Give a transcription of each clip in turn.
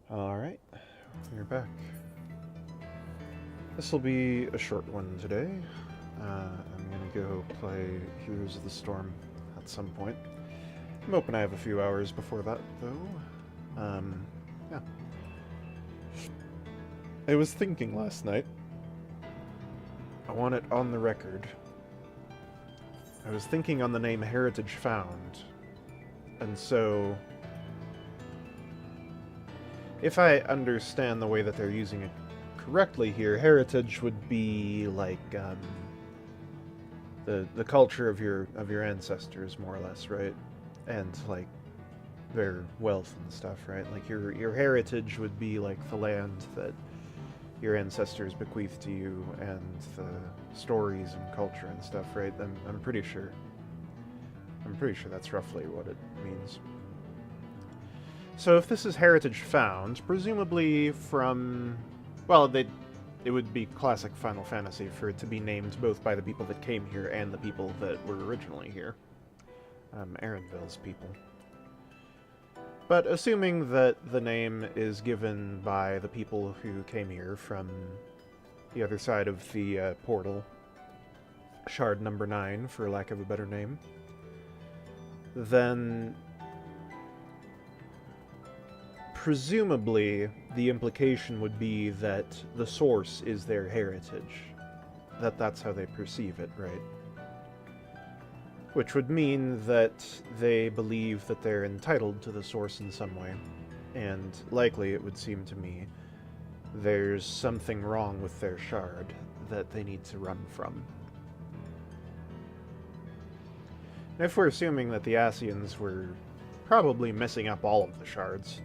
Alright, we're back. This will be a short one today. I'm gonna go play Heroes of the Storm at some point. I'm hoping I have a few hours before that, though. Yeah. I was thinking last night. I want it on the record. I was thinking on the name Heritage Found. And so, if I understand the way that they're using it correctly here, heritage would be like the culture of your ancestors, more or less, right? And like their wealth and stuff, right? Like your heritage would be like the land that your ancestors bequeathed to you, and the stories and culture and stuff, right? I'm pretty sure. I'm pretty sure that's roughly what it means. So if this is heritage found, presumably from, well, it would be classic Final Fantasy for it to be named both by the people that came here and the people that were originally here. Erenville's people. But assuming that the name is given by the people who came here from the other side of the portal, Shard number 9, for lack of a better name, then presumably the implication would be that the source is their heritage. That's how they perceive it, right? Which would mean that they believe that they're entitled to the source in some way. And likely, it would seem to me, there's something wrong with their shard that they need to run from. And if we're assuming that the Ascians were probably messing up all of the shards,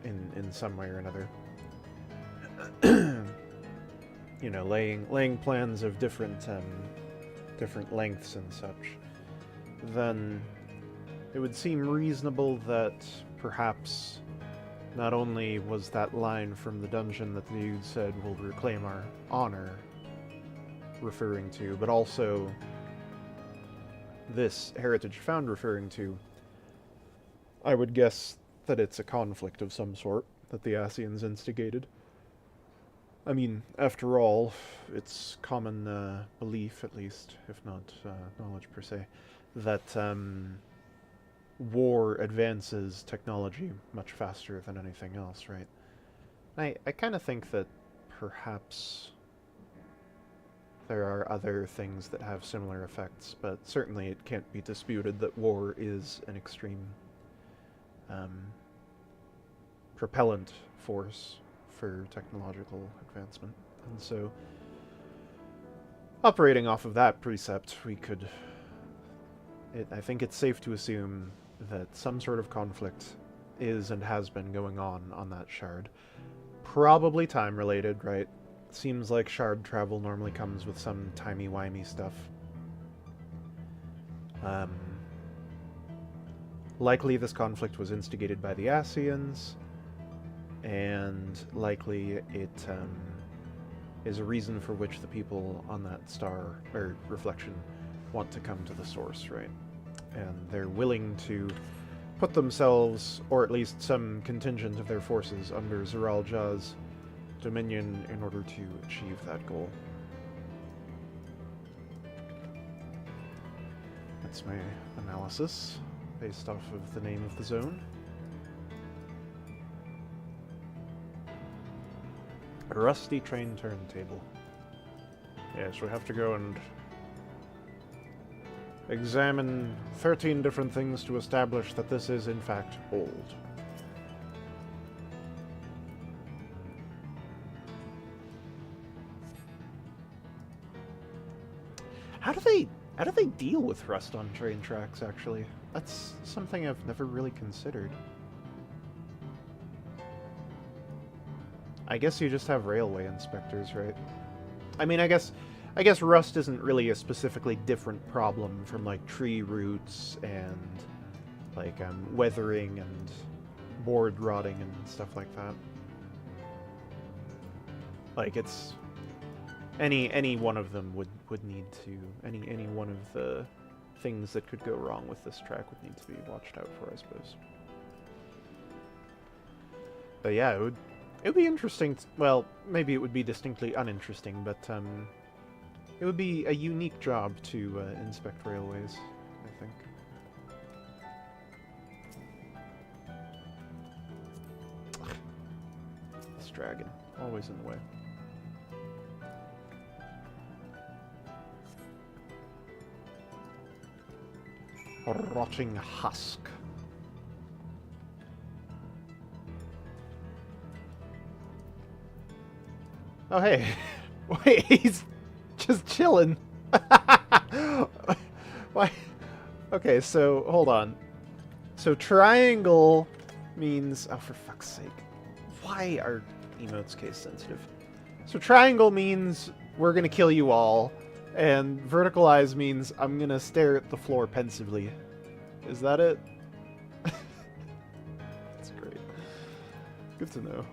in some way or another, you know, laying plans of different lengths and such, then it would seem reasonable that perhaps not only was that line from the dungeon that the dude said will reclaim our honor referring to, but also this heritage found referring to, I would guess that it's a conflict of some sort that the Ascians instigated. I mean, after all, it's common belief, at least, if not knowledge per se, that war advances technology much faster than anything else, right? I kind of think that perhaps there are other things that have similar effects, but certainly it can't be disputed that war is an extreme propellant force for technological advancement. And so, operating off of that precept, we could... I think it's safe to assume that some sort of conflict is and has been going on that shard. Probably time-related, right? Seems like shard travel normally comes with some timey-wimey stuff. Likely this conflict was instigated by the Ascians, and likely it is a reason for which the people on that star, or reflection, want to come to the source, right? And they're willing to put themselves, or at least some contingent of their forces, under Zeral Jah's dominion in order to achieve that goal. That's my analysis, based off of the name of the zone. A rusty train turntable. Yes, we have to go and examine 13 different things to establish that this is, in fact, old. How do they deal with rust on train tracks, actually? That's something I've never really considered. I guess you just have railway inspectors, right? I mean, I guess rust isn't really a specifically different problem from, like, tree roots and, like, weathering and board rotting and stuff like that. Like, it's... Any one of them would need to... Any one of the things that could go wrong with this track would need to be watched out for, I suppose. But yeah, it would be interesting. Well, maybe it would be distinctly uninteresting, but it would be a unique job to inspect railways, I think. This dragon, always in the way. Rotting husk. Oh, hey. Wait, he's just chilling. Why? Okay, so, hold on. So, triangle means... Oh, for fuck's sake. Why are emotes case sensitive? So, triangle means we're gonna kill you all. And vertical eyes means I'm gonna stare at the floor pensively. Is that it? That's great. Good to know.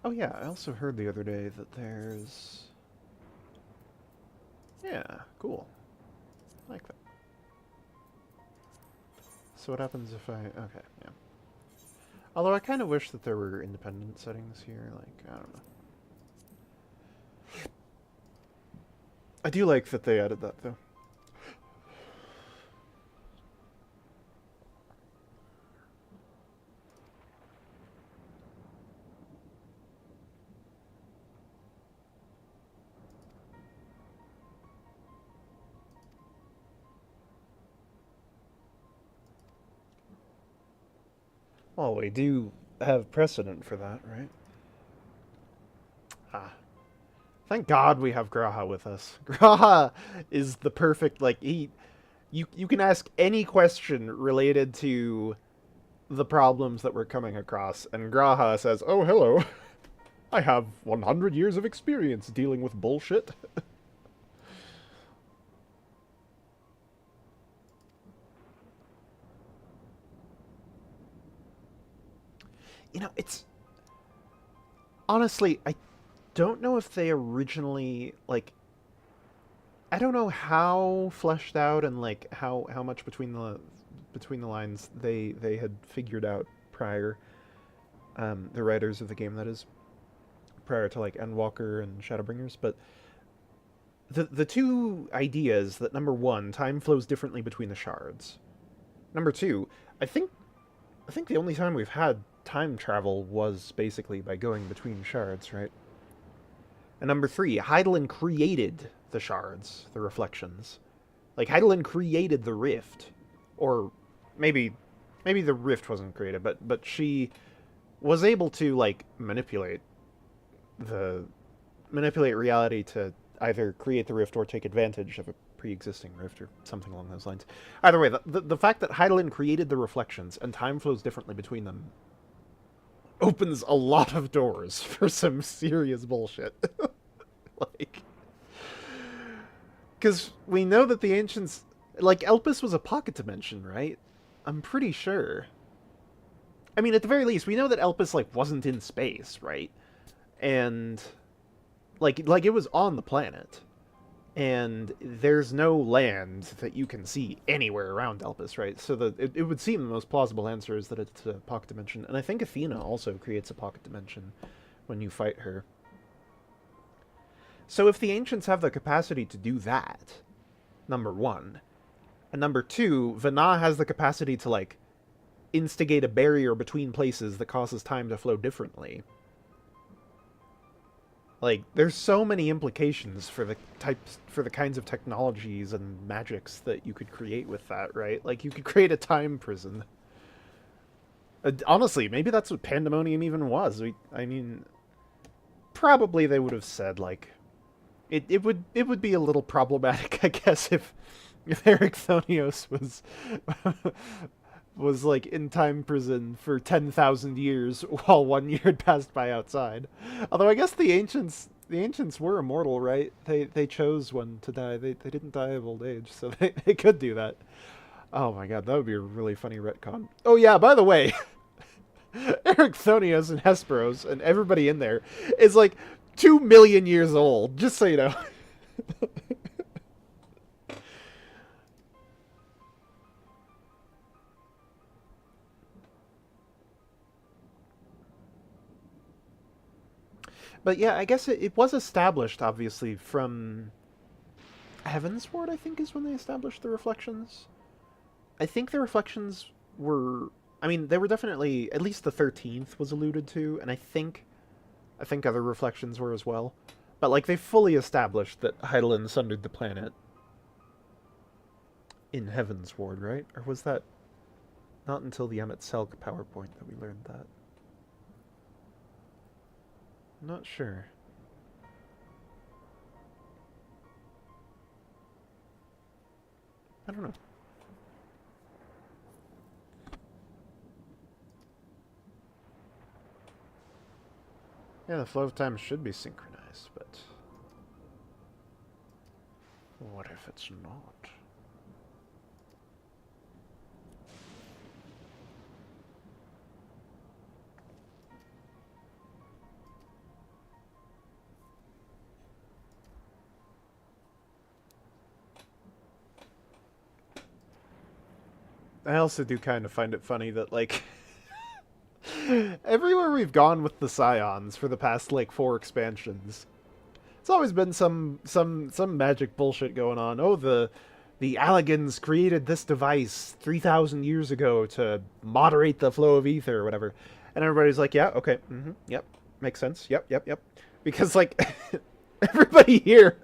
Oh yeah, I also heard the other day that there's... Yeah, cool. I like that. So what happens if I... Okay, yeah. Although I kind of wish that there were independent settings here, like, I don't know. I do like that they added that, though. Well, we do have precedent for that, right? Ah. Thank God we have Graha with us. Graha is the perfect, like, you can ask any question related to the problems that we're coming across, and Graha says, "Oh, hello. I have 100 years of experience dealing with bullshit." You know, it's... Honestly, I don't know if they originally, like... I don't know how fleshed out and, like, how much between the lines they had figured out prior. The writers of the game, that is. Prior to, like, Endwalker and Shadowbringers, but... The two ideas that, number one, time flows differently between the shards. Number two, I think the only time we've had time travel was basically by going between shards, right? And number three, Heidelin created the shards, the reflections. Like, Heidelin created the rift. Or maybe the rift wasn't created, but she was able to, like, manipulate reality to either create the rift or take advantage of a pre-existing rift or something along those lines. Either way, the fact that Heidelin created the reflections and time flows differently between them opens a lot of doors for some serious bullshit. Like, because we know that the ancients, like, Elpis was a pocket dimension, right? I'm pretty sure. I mean, at the very least, we know that Elpis, like, wasn't in space, right? And like it was on the planet. And there's no land that you can see anywhere around Elpis, right? So it would seem the most plausible answer is that it's a pocket dimension. And I think Athena also creates a pocket dimension when you fight her. So if the ancients have the capacity to do that, number one, and number two, Vana has the capacity to, like, instigate a barrier between places that causes time to flow differently. Like, there's so many implications for the kinds of technologies and magics that you could create with that, right? Like, you could create a time prison. Honestly, maybe that's what Pandemonium even was. I mean, probably they would have said, like, it would be a little problematic, I guess, if Eric Thonios was like in time prison for 10,000 years while 1 year had passed by outside. Although I guess the ancients were immortal, right? They chose when to die. They didn't die of old age, so they could do that. Oh my god, that would be a really funny retcon. Oh yeah, by the way, Erichthonios and Hesperos and everybody in there is like 2 million years old, just so you know. But yeah, I guess it was established, obviously, from Heavensward, I think, is when they established the reflections. I think the reflections were... I mean, they were definitely... At least the 13th was alluded to, and I think other reflections were as well. But, like, they fully established that Hydaelyn sundered the planet in Heavensward, right? Or was that not until the Emet-Selk PowerPoint that we learned that? I'm not sure. I don't know. Yeah, the flow of time should be synchronized, but... what if it's not? I also do kind of find it funny that, like... everywhere we've gone with the Scions for the past, like, 4 expansions, it's always been some magic bullshit going on. Oh, the Allagans created this device 3,000 years ago to moderate the flow of ether or whatever. And everybody's like, yeah, okay, yep, makes sense, yep. Because, like, everybody here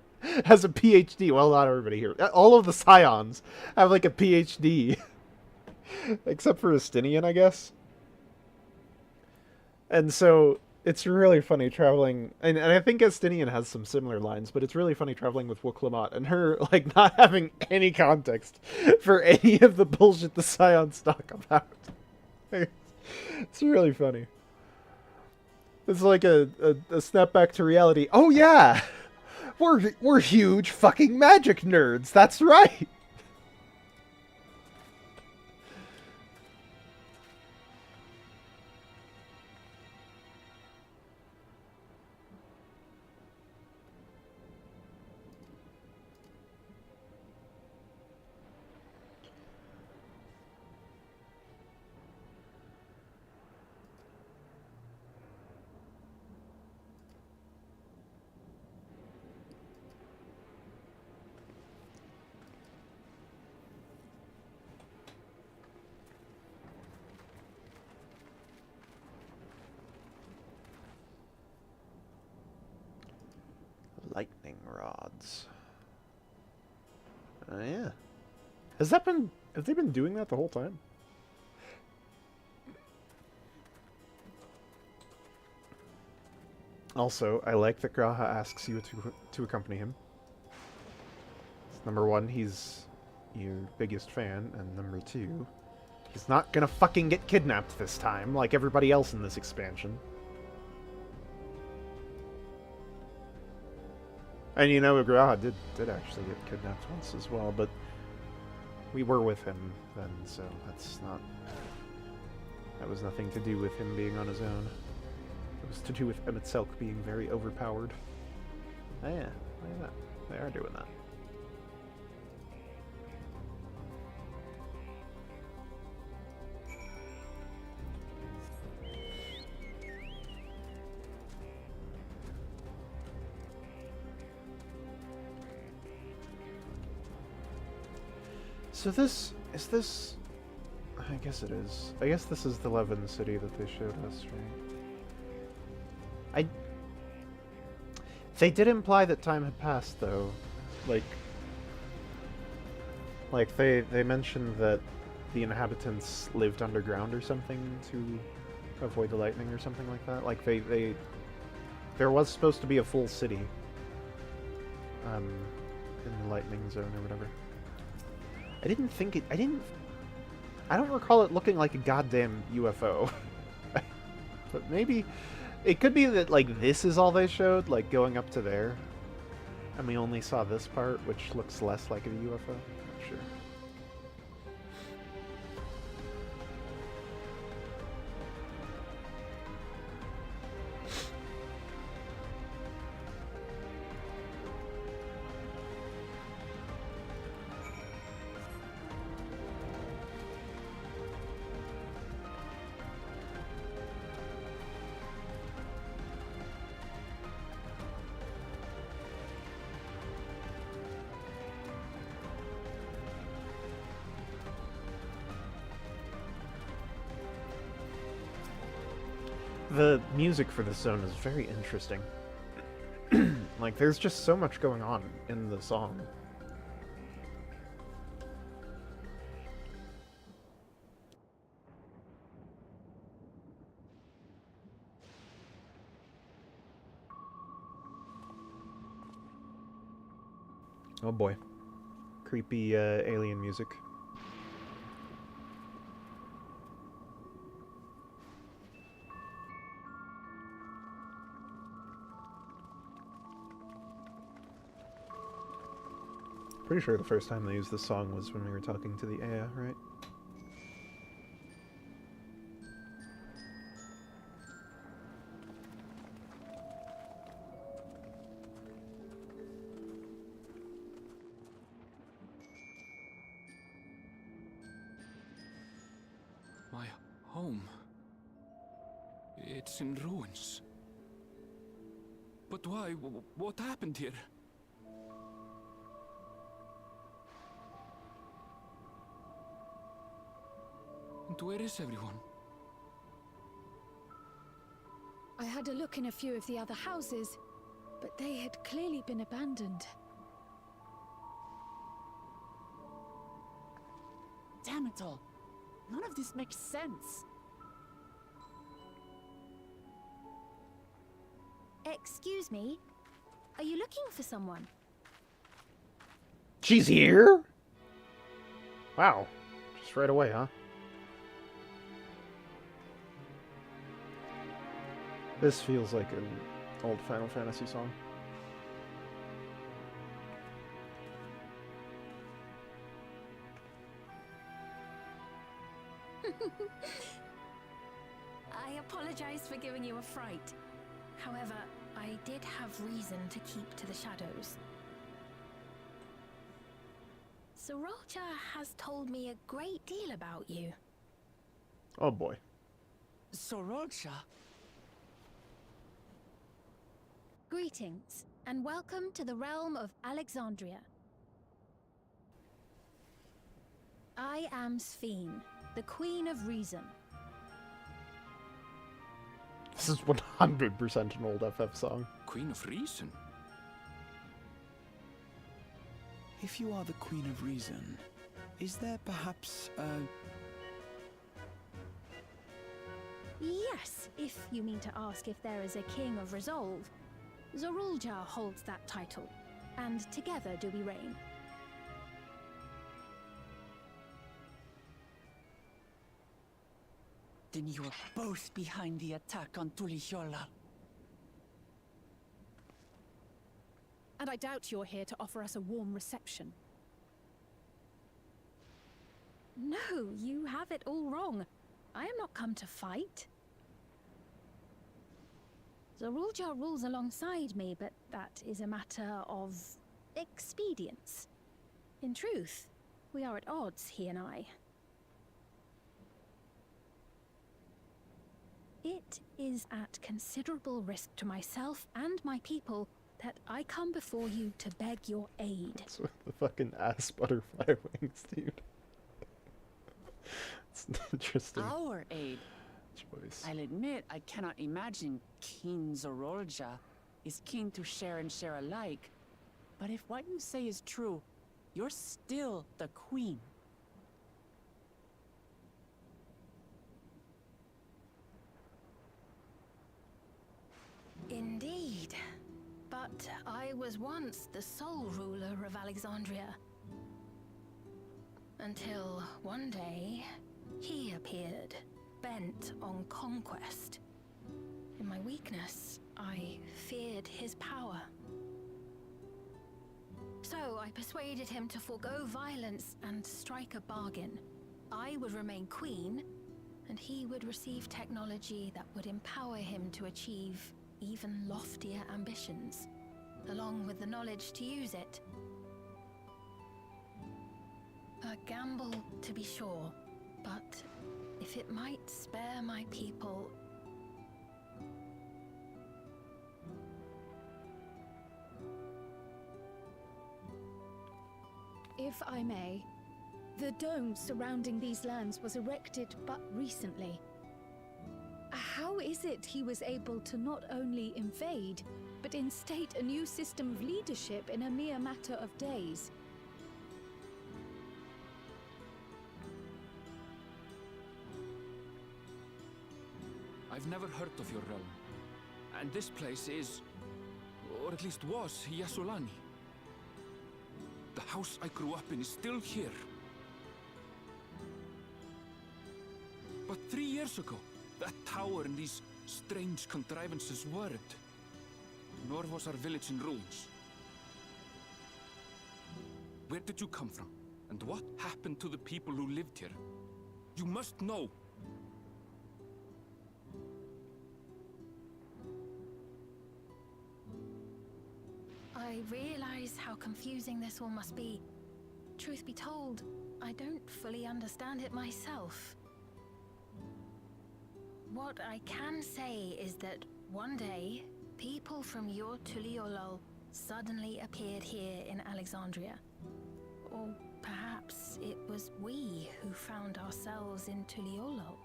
has a PhD. Well, not everybody here. All of the Scions have, like, a PhD. Except for Estinian, I guess. And so it's really funny traveling, and I think Estinian has some similar lines, but it's really funny traveling with Wuk-Lamat and her, like, not having any context for any of the bullshit the Scions talk about. It's really funny. It's like a snap back to reality. Oh yeah! We're huge fucking magic nerds, that's right! Lightning rods. Oh yeah. Have they been doing that the whole time? Also, I like that Graha asks you to accompany him. Number 1, he's your biggest fan, and number 2, he's not gonna fucking get kidnapped this time, like everybody else in this expansion. And you know, Graha did actually get kidnapped once as well, but we were with him then, so that was nothing to do with him being on his own. It was to do with Emet-Selk being very overpowered. Oh yeah, look at that. They are doing that. So this... is this... I guess it is. I guess this is the Levin city that they showed us, right? They did imply that time had passed, though. Like they mentioned that the inhabitants lived underground or something to avoid the lightning or something like that. Like there was supposed to be a full city in the lightning zone or whatever. I don't recall it looking like a goddamn UFO. But maybe it could be that, like, this is all they showed, like going up to there, and we only saw this part, which looks less like a UFO. Not sure. The music for this zone is very interesting. Like, there's just so much going on in the song. Oh boy. Creepy alien music. Pretty sure the first time they used this song was when we were talking to the Aya, right? My home. It's in ruins. But why? What happened here? And where is everyone? I had a look in a few of the other houses, but they had clearly been abandoned. Damn it all. None of this makes sense. Excuse me? Are you looking for someone? She's here? Wow. Just right away, huh? This feels like an old Final Fantasy song. I apologize for giving you a fright. However, I did have reason to keep to the shadows. Sorolcha has told me a great deal about you. Oh boy. Sorolcha? Greetings, and welcome to the realm of Alexandria. I am Sphene, the Queen of Reason. This is 100% an old FF song. Queen of Reason? If you are the Queen of Reason, is there perhaps a... Yes, if you mean to ask if there is a King of Resolve. Zorulja holds that title, and together do we reign. Then you are both behind the attack on Tulihiola. And I doubt you're here to offer us a warm reception. No, you have it all wrong. I am not come to fight. Zorulja rules alongside me, but that is a matter of expedience. In truth, we are at odds, he and I. It is at considerable risk to myself and my people that I come before you to beg your aid. What's with the fucking ass butterfly wings, dude? It's interesting Our aid. choice. I'll admit I cannot imagine King Zorolja is keen to share and share alike. But if what you say is true, you're still the queen. Indeed. But I was once the sole ruler of Alexandria. Until one day, he appeared, bent on conquest. In my weakness, I feared his power. So I persuaded him to forego violence and strike a bargain. I would remain queen, and he would receive technology that would empower him to achieve even loftier ambitions, along with the knowledge to use it. A gamble, to be sure, but if it might spare my people... If I may, the dome surrounding these lands was erected but recently. How is it he was able to not only invade, but instate a new system of leadership in a mere matter of days? I've never heard of your realm. And this place is, or at least was, Yasulani. The house I grew up in is still here. But 3 years ago, that tower and these strange contrivances weren't. Nor was our village in ruins. Where did you come from? And what happened to the people who lived here? You must know! I realize how confusing this all must be. Truth be told, I don't fully understand it myself. What I can say is that one day, people from your Tuliolol suddenly appeared here in Alexandria. Or perhaps it was we who found ourselves in Tuliolol.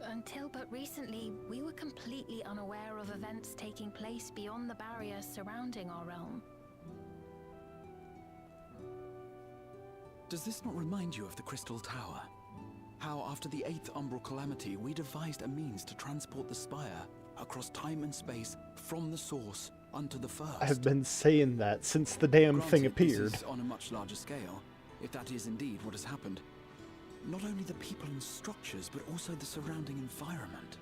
Until but recently, we were completely unaware of events taking place beyond the barriers surrounding our realm. Does this not remind you of the Crystal Tower? How after the 8th Umbral Calamity, we devised a means to transport the Spire across time and space from the source unto the first. I've been saying that since the damn thing Granted, appeared. this is on a much larger scale, if that is indeed what has happened. Not only the people and structures, but also the surrounding environment.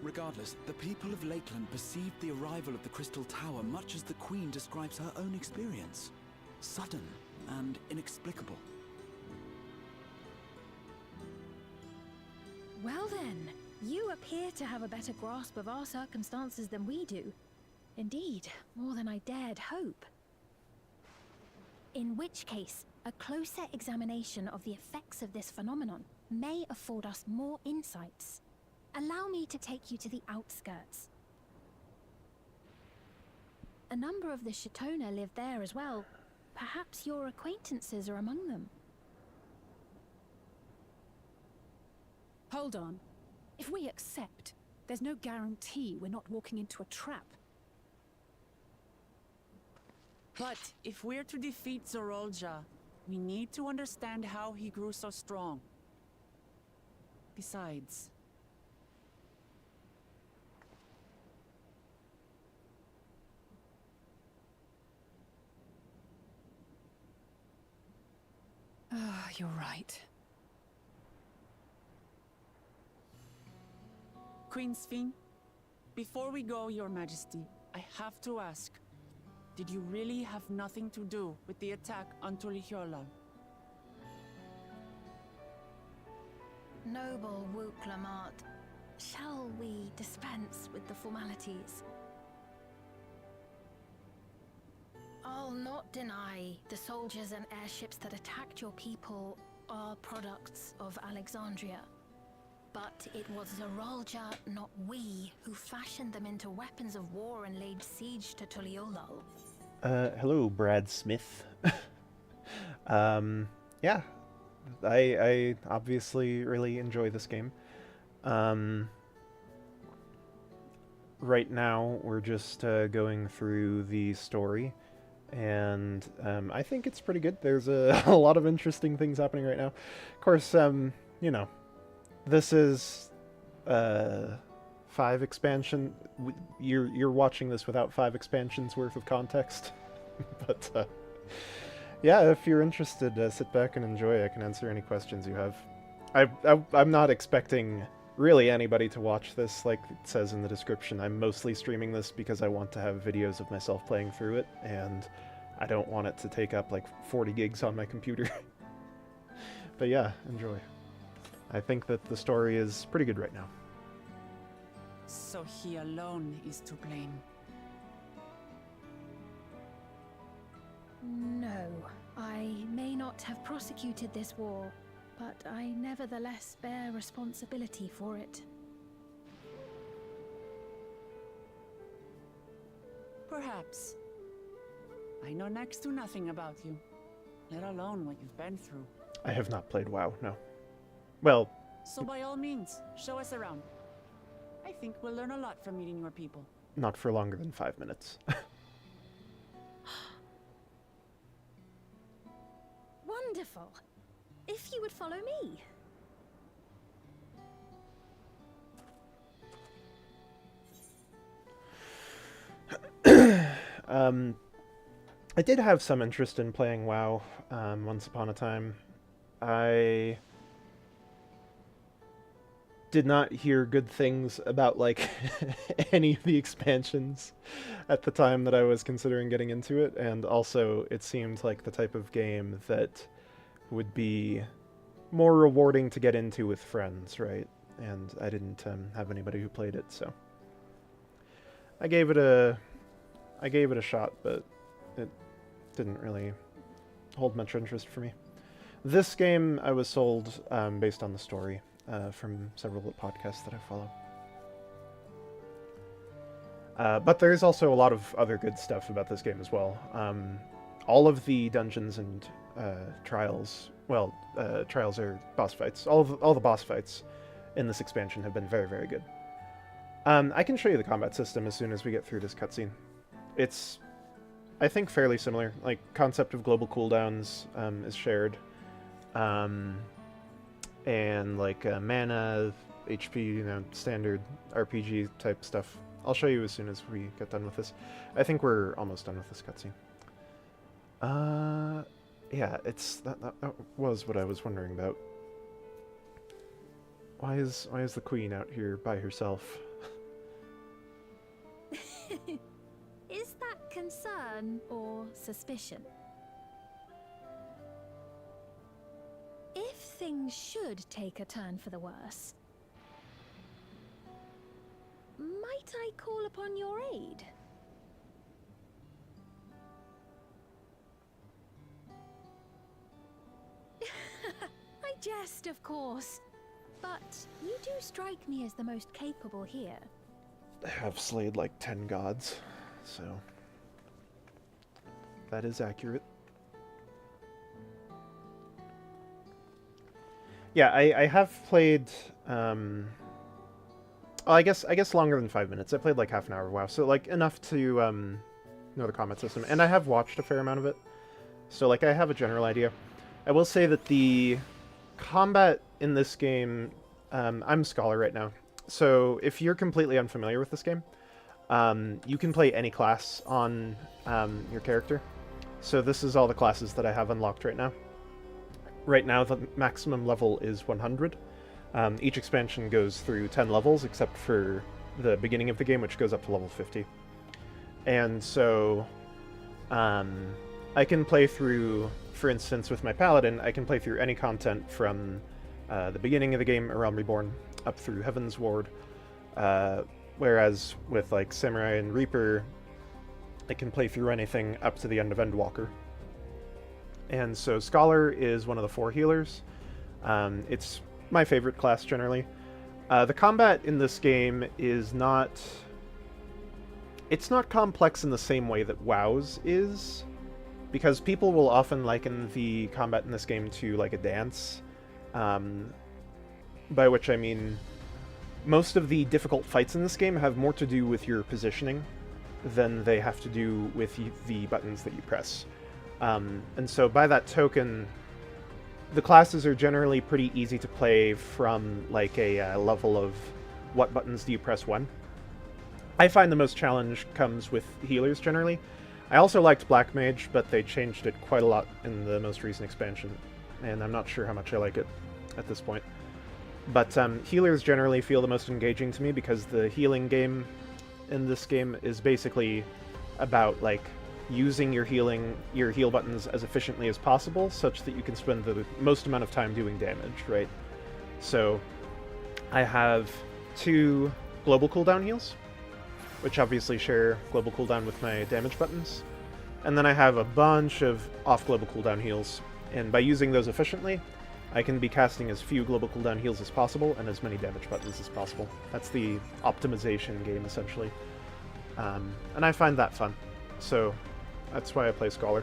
Regardless, the people of Lakeland perceived the arrival of the Crystal Tower much as the Queen describes her own experience. Sudden and inexplicable. Well then, you appear to have a better grasp of our circumstances than we do. Indeed, more than I dared hope. In which case, a closer examination of the effects of this phenomenon may afford us more insights. Allow me to take you to the outskirts. A number of the Shatona live there as well. Perhaps your acquaintances are among them. Hold on. If we accept, there's no guarantee we're not walking into a trap. But if we're to defeat Zorolja, we need to understand how he grew so strong. Besides... You're right. Queen Sphene, before we go, Your Majesty, I have to ask, did you really have nothing to do with the attack on Tuliolol? Noble Wook Lamart, shall we dispense with the formalities? I'll not deny the soldiers and airships that attacked your people are products of Alexandria. But it was Zorolja, not we, who fashioned them into weapons of war and laid siege to Tuliolol. Hello, Brad Smith. Yeah, I obviously really enjoy this game. Right now, we're just going through the story, and I think it's pretty good. There's a lot of interesting things happening right now. Of course, you know, this is 5 expansion. You're watching this without 5 expansions worth of context, but yeah, if you're interested, sit back and enjoy. I can answer any questions you have. I'm not expecting really anybody to watch this, like it says in the description. I'm mostly streaming this because I want to have videos of myself playing through it, and I don't want it to take up like 40 gigs on my computer. But yeah, enjoy. I think that the story is pretty good right now. So he alone is to blame. No, I may not have prosecuted this war, but I nevertheless bear responsibility for it. Perhaps. I know next to nothing about you, let alone what you've been through. I have not played WoW, no. Well, So by all means, show us around. I think we'll learn a lot from meeting your people. not for longer than 5 minutes. Wonderful. If you would follow me. I did have some interest in playing WoW once upon a time. I did not hear good things about, like, any of the expansions at the time that I was considering getting into it, and also it seemed like the type of game that would be more rewarding to get into with friends, right? And I didn't have anybody who played it, so I gave it a shot, but it didn't really hold much interest for me. This game I was sold based on the story from several podcasts that I follow. But there's also a lot of other good stuff about this game as well. All of the dungeons and trials, trials are boss fights. All the boss fights in this expansion have been very, very good. I can show you the combat system as soon as we get through this cutscene. It's, I think, fairly similar. Like, concept of global cooldowns is shared. And, like, mana, HP, standard RPG type stuff. I'll show you as soon as we get done with this. I think we're almost done with this cutscene. Yeah, that was what I was wondering about. Why is the queen out here by herself? Is that concern or suspicion? If things should take a turn for the worse, might I call upon your aid? I jest, of course, but you do strike me as the most capable here. I have slayed like 10 gods, so that is accurate. Yeah, I have played, I guess longer than 5 minutes. I played like half an hour of WoW, so like enough to know the combat system, and I have watched a fair amount of it, so like I have a general idea. I will say that the combat in this game, I'm Scholar right now, so if you're completely unfamiliar with this game, you can play any class on your character. So this is all the classes that I have unlocked right now. Right now, the maximum level is 100. Each expansion goes through 10 levels, except for the beginning of the game, which goes up to level 50. And so, I can play through, for instance, with my Paladin, I can play through any content from the beginning of the game, A Realm Reborn, up through Heaven's Ward, whereas with, like, Samurai and Reaper, I can play through anything up to the end of Endwalker. And so Scholar is one of the 4 healers. It's my favorite class generally. The combat in this game is not... It's not complex in the same way that WoW's is, because people will often liken the combat in this game to like a dance. By which I mean, most of the difficult fights in this game have more to do with your positioning than they have to do with the buttons that you press. And so by that token, the classes are generally pretty easy to play from like a level of what buttons do you press when. I find the most challenge comes with healers generally. I also liked Black Mage, but they changed it quite a lot in the most recent expansion, and I'm not sure how much I like it at this point. But healers generally feel the most engaging to me because the healing game in this game is basically about like using your heal buttons as efficiently as possible, such that you can spend the most amount of time doing damage, right? So I have 2 global cooldown heals, which obviously share global cooldown with my damage buttons. And then I have a bunch of off global cooldown heals, and by using those efficiently, I can be casting as few global cooldown heals as possible and as many damage buttons as possible. That's the optimization game, essentially. And I find that fun. So that's why I play Scholar.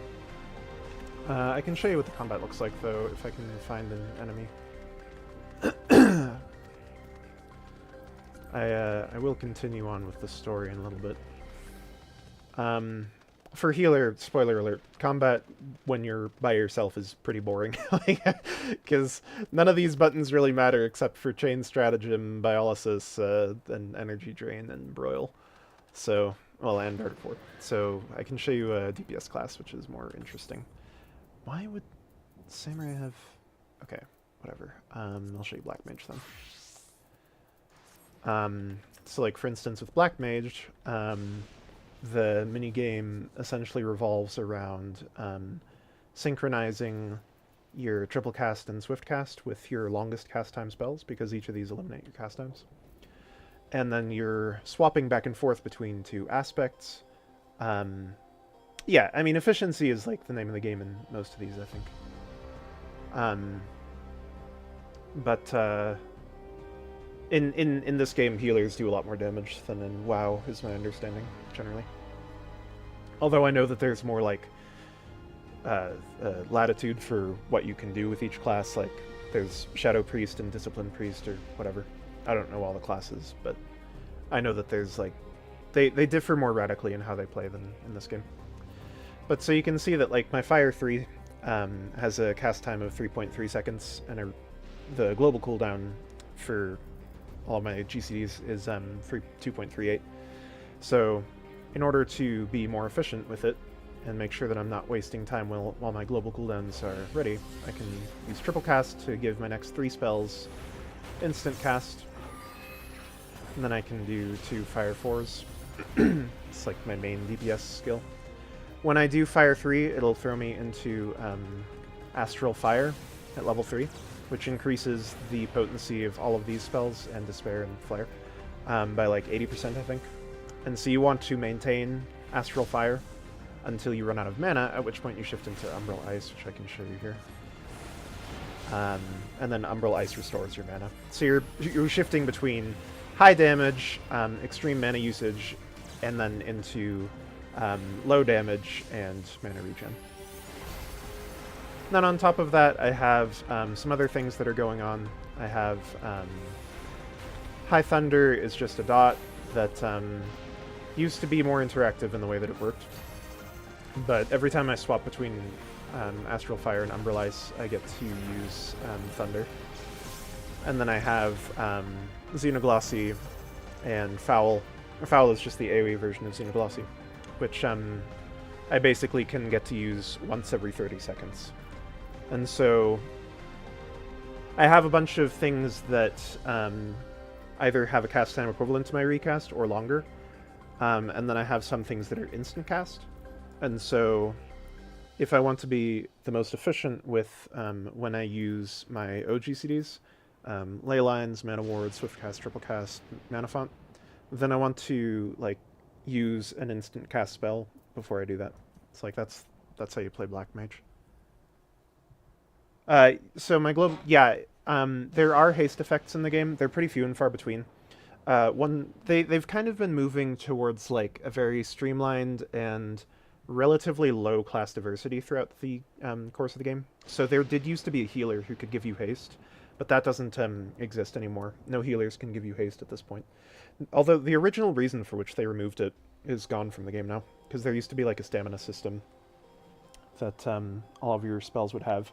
I can show you what the combat looks like, though, if I can find an enemy. I will continue on with the story in a little bit. For healer, spoiler alert, combat when you're by yourself is pretty boring. Because none of these buttons really matter except for chain stratagem, biolysis, and energy drain, and broil. So, well, and Dark Fort. So I can show you a DPS class, which is more interesting. Why would Samurai have... Okay, whatever. I'll show you Black Mage then. So like, for instance, with Black Mage, the minigame essentially revolves around synchronizing your triple cast and swift cast with your longest cast time spells, because each of these eliminate your cast times. And then you're swapping back and forth between two aspects. Yeah, I mean, efficiency is like the name of the game in most of these, I think. In this game, healers do a lot more damage than in WoW, is my understanding, generally. Although I know that there's more, like, latitude for what you can do with each class, like, there's Shadow Priest and Discipline Priest, or whatever. I don't know all the classes, but I know that there's, like, they differ more radically in how they play than in this game. But so you can see that, like, my Fire 3 has a cast time of 3.3 seconds, and the global cooldown for all of my GCDs is 2.38. So in order to be more efficient with it and make sure that I'm not wasting time while my global cooldowns are ready, I can use triple cast to give my next 3 spells instant cast, and then I can do 2 Fire 4s. It's like my main DPS skill. When I do Fire 3, it'll throw me into Astral Fire at level 3, which increases the potency of all of these spells and Despair and Flare by like 80%, I think. And so you want to maintain Astral Fire until you run out of mana, at which point you shift into Umbral Ice, which I can show you here. And then Umbral Ice restores your mana. So you're shifting between high damage, extreme mana usage, and then into low damage and mana regen. Then on top of that, I have some other things that are going on. I have High Thunder is just a dot that used to be more interactive in the way that it worked. But every time I swap between Astral Fire and Umbral Ice, I get to use Thunder. And then I have Xenoglossy and Foul. Foul is just the AoE version of Xenoglossy, which I basically can get to use once every 30 seconds. And so I have a bunch of things that either have a cast time equivalent to my recast or longer. And then I have some things that are instant cast. And so if I want to be the most efficient with when I use my OGCDs, Ley Lines, Mana Ward, Swift Cast, Triple Cast, Mana Font, then I want to like use an instant cast spell before I do that. It's like that's how you play Black Mage. So my global, yeah, there are haste effects in the game. They're pretty few and far between. They've kind of been moving towards like a very streamlined and relatively low class diversity throughout the course of the game. So there did used to be a healer who could give you haste, but that doesn't exist anymore. No healers can give you haste at this point. Although the original reason for which they removed it is gone from the game now, because there used to be like a stamina system that all of your spells would have.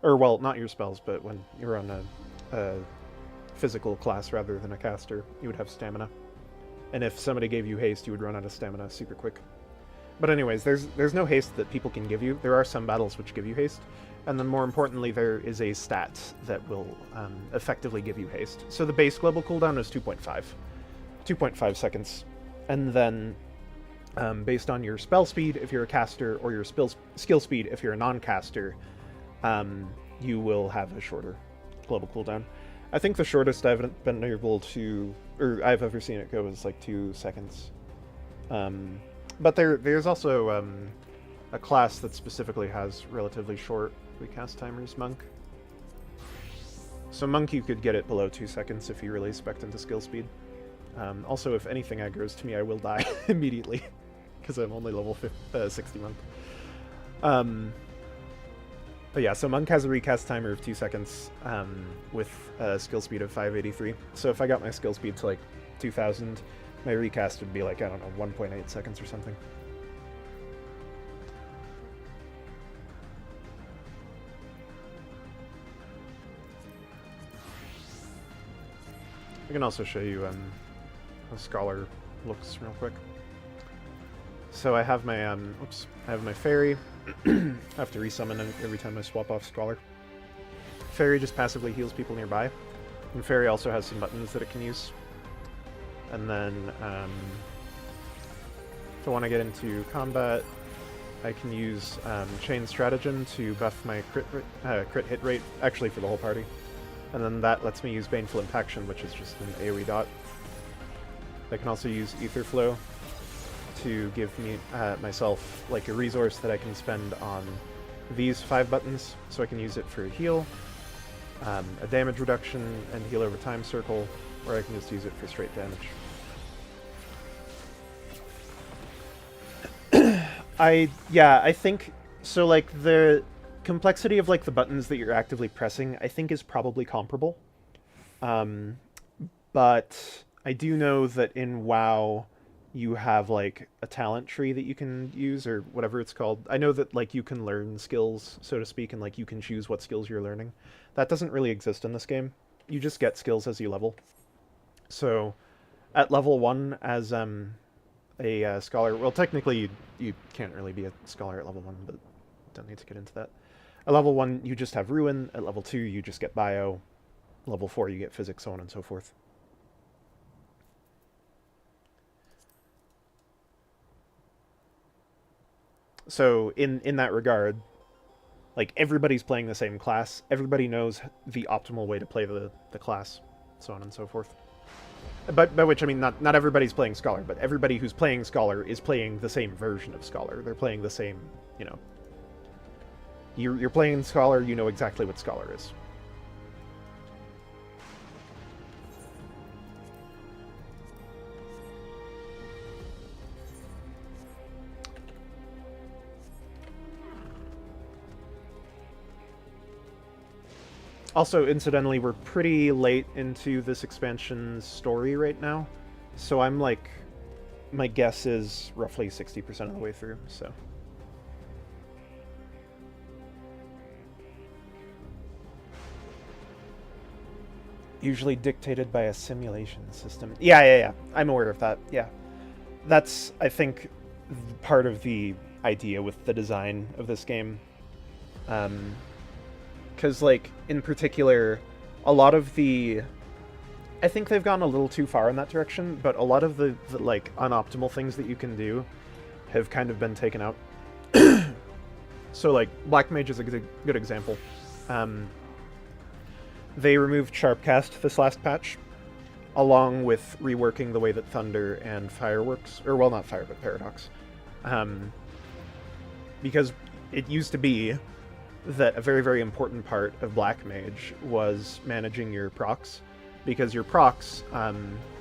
Or, well, not your spells, but when you're on a physical class rather than a caster, you would have stamina. And if somebody gave you haste, you would run out of stamina super quick. But anyways, there's no haste that people can give you. There are some battles which give you haste. And then more importantly, there is a stat that will effectively give you haste. So the base global cooldown is 2.5 seconds. And then based on your spell speed, if you're a caster, or your skill speed, if you're a non-caster, you will have a shorter global cooldown. I think the shortest I've been able to, or I've ever seen it go is like 2 seconds. But there's also a class that specifically has relatively short recast timers, Monk. So Monk, you could get it below 2 seconds if you really spec into skill speed. Also, if anything aggroes to me, I will die immediately, because I'm only level 60 Monk. But yeah, so Monk has a recast timer of 2 seconds with a skill speed of 583. So if I got my skill speed to like 2000, my recast would be like, I don't know, 1.8 seconds or something. I can also show you how Scholar looks real quick. So I have my I have my fairy. I have to resummon every time I swap off Scholar. Fairy just passively heals people nearby, and Fairy also has some buttons that it can use. And then if I want to get into combat, I can use Chain Stratagem to buff my crit hit rate, actually for the whole party. And then that lets me use Baneful Impaction, which is just an AoE dot. I can also use Ether Flow to give me myself like a resource that I can spend on these 5 buttons, so I can use it for a heal, a damage reduction, and heal over time circle, or I can just use it for straight damage. I think so. Like the complexity of like the buttons that you're actively pressing, I think is probably comparable. But I do know that in WoW, you have like a talent tree that you can use, or whatever it's called. I know that like you can learn skills, so to speak, and like you can choose what skills you're learning. That doesn't really exist in this game. You just get skills as you level. So at level 1 as a scholar, well, technically you can't really be a scholar at level 1, but don't need to get into that. At level 1 you just have Ruin, at level 2 you just get Bio, level 4 you get Physics, so on and so forth. So in that regard, like everybody's playing the same class, everybody knows the optimal way to play the class, so on and so forth. But by which I mean not everybody's playing Scholar, but everybody who's playing Scholar is playing the same version of Scholar. They're playing the same, you know. You're playing Scholar, you know exactly what Scholar is. Also, incidentally, we're pretty late into this expansion's story right now, so I'm like, my guess is roughly 60% of the way through, so. Usually dictated by a simulation system. Yeah, I'm aware of that, yeah. That's, I think, part of the idea with the design of this game. Because, like, in particular, a lot of the... I think they've gone a little too far in that direction, but a lot of the like, unoptimal things that you can do have kind of been taken out. So, like, Black Mage is a good example. They removed Sharpcast this last patch, along with reworking the way that Thunder and Fire works. Or, well, not Fire, but Paradox. Because it used to be that a very, very important part of Black Mage was managing your procs, because your procs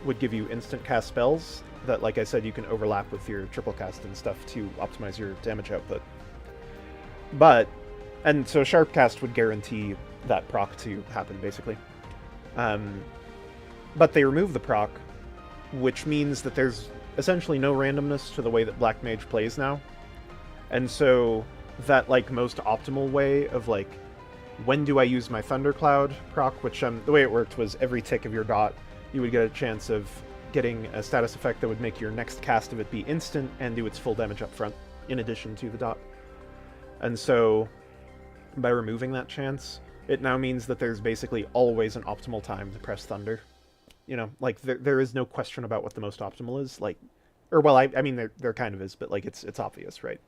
would give you instant cast spells that, like I said, you can overlap with your triple cast and stuff to optimize your damage output. And so Sharpcast would guarantee that proc to happen, basically. But they removed the proc, which means that there's essentially no randomness to the way that Black Mage plays now. And so that, like, most optimal way of, like, when do I use my Thundercloud proc, which the way it worked was every tick of your dot, you would get a chance of getting a status effect that would make your next cast of it be instant and do its full damage up front, in addition to the dot. And so, by removing that chance, it now means that there's basically always an optimal time to press Thunder. You know, like, there is no question about what the most optimal is, like, or, well, I mean, there kind of is, but, like, it's obvious, right?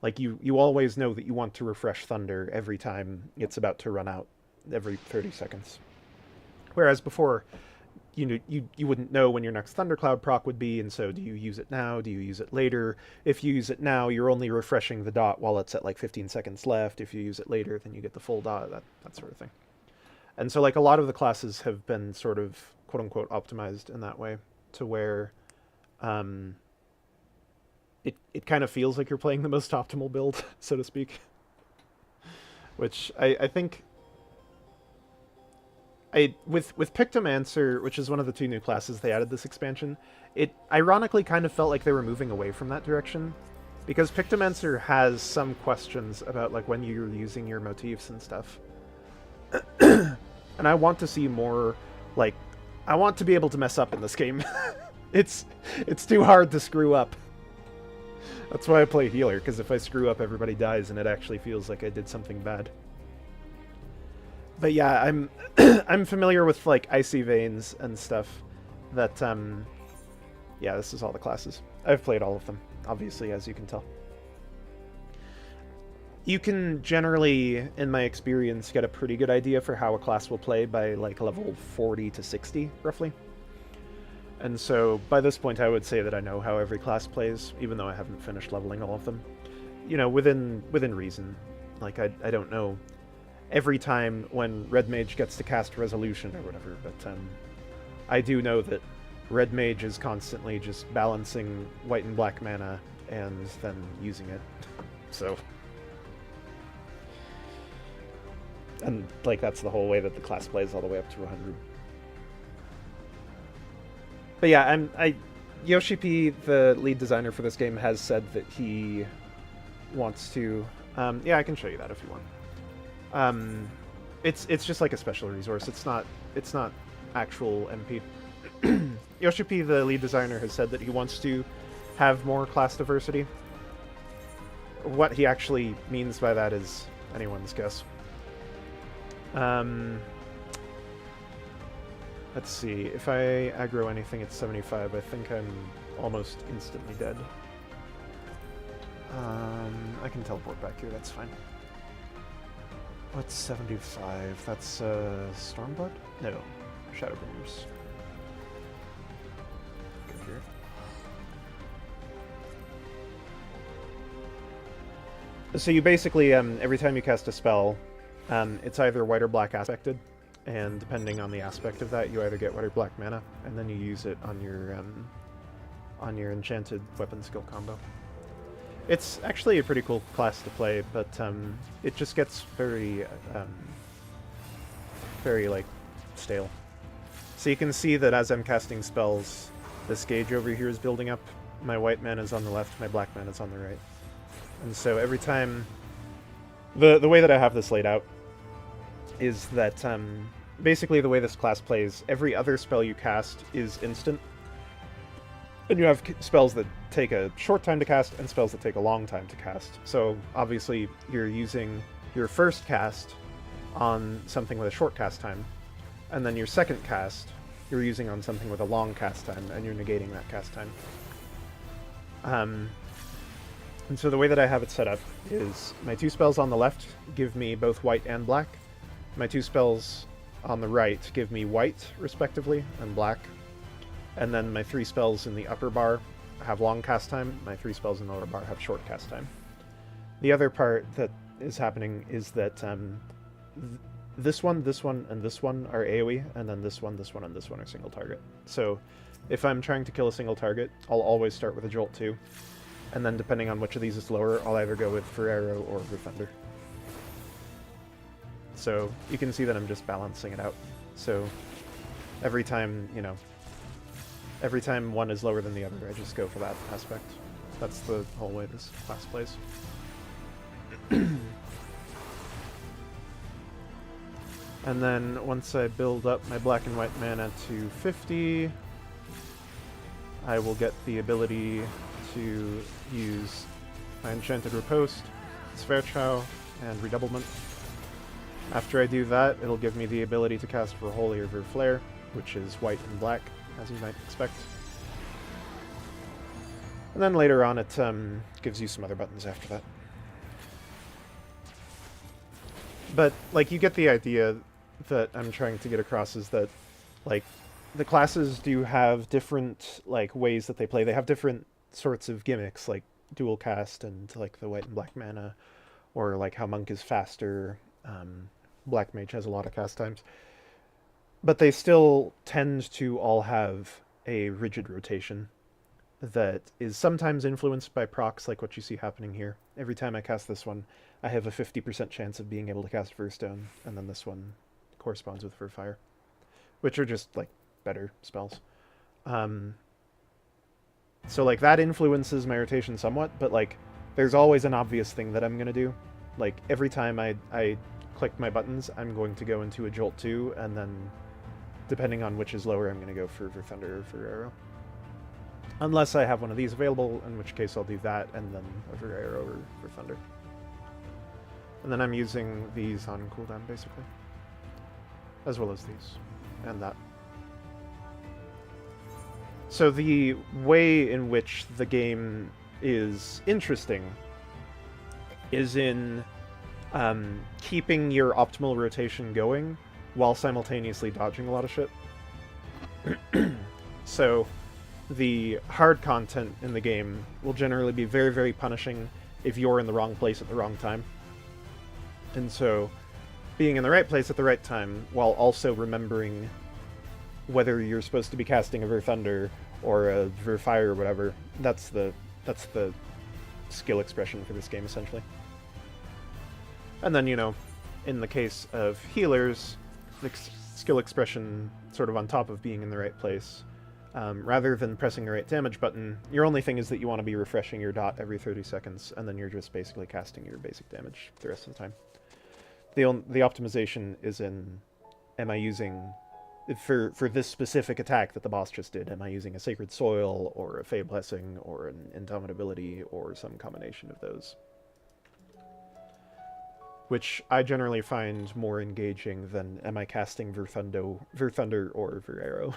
Like, you always know that you want to refresh Thunder every time it's about to run out, every 30 seconds. Whereas before, you wouldn't know when your next Thundercloud proc would be, and so do you use it now? Do you use it later? If you use it now, you're only refreshing the dot while it's at, like, 15 seconds left. If you use it later, then you get the full dot, that sort of thing. And so, like, a lot of the classes have been sort of, quote-unquote, optimized in that way, to where it kind of feels like you're playing the most optimal build, so to speak. which I think with Pictomancer, which is one of the 2 new classes they added this expansion, it ironically kind of felt like they were moving away from that direction, because Pictomancer has some questions about like when you're using your motifs and stuff. And I want to see more, like, I want to be able to mess up in this game. It's too hard to screw up. That's why I play healer, because if I screw up, everybody dies, and it actually feels like I did something bad. But yeah, I'm I'm familiar with like Icy Veins and stuff. That yeah, this is all the classes. I've played all of them, obviously, as you can tell. You can generally, in my experience, get a pretty good idea for how a class will play by like level 40 to 60, roughly. And so by this point I would say that I know how every class plays, even though I haven't finished leveling all of them. You know, within reason. Like, I don't know every time when Red Mage gets to cast Resolution or whatever, but I do know that Red Mage is constantly just balancing white and black mana and then using it. So... and, like, that's the whole way that the class plays all the way up to 100. But yeah, Yoshi P, the lead designer for this game, has said that he wants to... yeah, I can show you that if you want. It's just like a special resource. It's not actual MP. Yoshi P, the lead designer, has said that he wants to have more class diversity. What he actually means by that is anyone's guess. Let's see, if I aggro anything at 75, I think I'm almost instantly dead. I can teleport back here, that's fine. What's 75? That's, Stormblood? No, Shadowbringers. Go here. So you basically, every time you cast a spell, it's either white or black aspected, and depending on the aspect of that, you either get white or black mana, and then you use it on your enchanted weapon skill combo. It's actually a pretty cool class to play, but it just gets very, very like stale. So you can see that as I'm casting spells, this gauge over here is building up. My white mana is on the left, my black mana is on the right, and so every time, the way that I have this laid out is that basically the way this class plays, every other spell you cast is instant. And you have spells that take a short time to cast and spells that take a long time to cast. So obviously you're using your first cast on something with a short cast time, and then your second cast you're using on something with a long cast time, and you're negating that cast time. And so the way that I have it set up is my 2 spells on the left give me both white and black. My 2 spells on the right give me white, respectively, and black. And then my 3 spells in the upper bar have long cast time. My 3 spells in the lower bar have short cast time. The other part that is happening is that this one, and this one are AoE, and then this one, and this one are single target. So if I'm trying to kill a single target, I'll always start with a Jolt 2. And then depending on which of these is lower, I'll either go with Ferrero or Roof-Thunder. So you can see that I'm just balancing it out. So every time, you know, every time one is lower than the other, I just go for that aspect. That's the whole way this class plays. And then once I build up my black and white mana to 50, I will get the ability to use my Enchanted Riposte, Sverchow, and Redoublement. After I do that, it'll give me the ability to cast for Holy River Flare, which is white and black, as you might expect. And then later on it gives you some other buttons after that. But, like, you get the idea that I'm trying to get across is that, like, the classes do have different, like, ways that they play. They have different sorts of gimmicks, like dual cast and, like, the white and black mana, or, like, how Monk is faster. Black Mage has a lot of cast times. But they still tend to all have a rigid rotation. that is sometimes influenced by procs, like what you see happening here. Every time I cast this one, I have a 50% chance of being able to cast Verstone, and then this one corresponds with Verfire, which are just, like, better spells. So, like, that influences my rotation somewhat, but, like, there's always an obvious thing that I'm going to do. Like, every time I click my buttons, I'm going to go into a Jolt 2, and then, depending on which is lower, I'm going to go for Thunder or for Arrow. Unless I have one of these available, in which case I'll do that, and then over Arrow or for Thunder. And then I'm using these on cooldown, basically. As well as these. And that. So the way in which the game is interesting is in keeping your optimal rotation going while simultaneously dodging a lot of shit. So the hard content in the game will generally be very, very punishing if you're in the wrong place at the wrong time. And so being in the right place at the right time while also remembering whether you're supposed to be casting a Verthunder or a Verfire or whatever, that's the skill expression for this game, essentially. And then, you know, in the case of healers, the skill expression sort of on top of being in the right place. Rather than pressing the right damage button, your only thing is that you want to be refreshing your dot every 30 seconds, and then you're just basically casting your basic damage the rest of the time. The optimization is in, am I using, for this specific attack that the boss just did, am I using a Sacred Soil, or a Fey Blessing, or an Indomitability, or some combination of those? Which I generally find more engaging than am I casting Verthunder or Verarrow.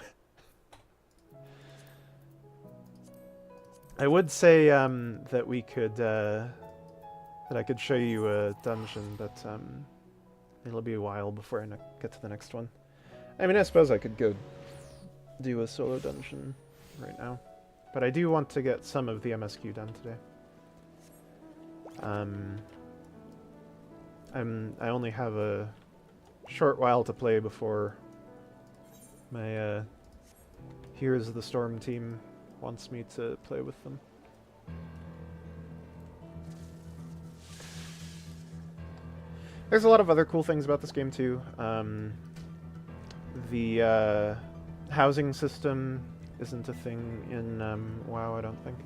I would say that we could, that I could show you a dungeon, but it'll be a while before I get to the next one. I mean, I suppose I could go do a solo dungeon right now, but I do want to get some of the MSQ done today. I only have a short while to play before my Heroes of the Storm team wants me to play with them. There's a lot of other cool things about this game too. The housing system isn't a thing in WoW, I don't think.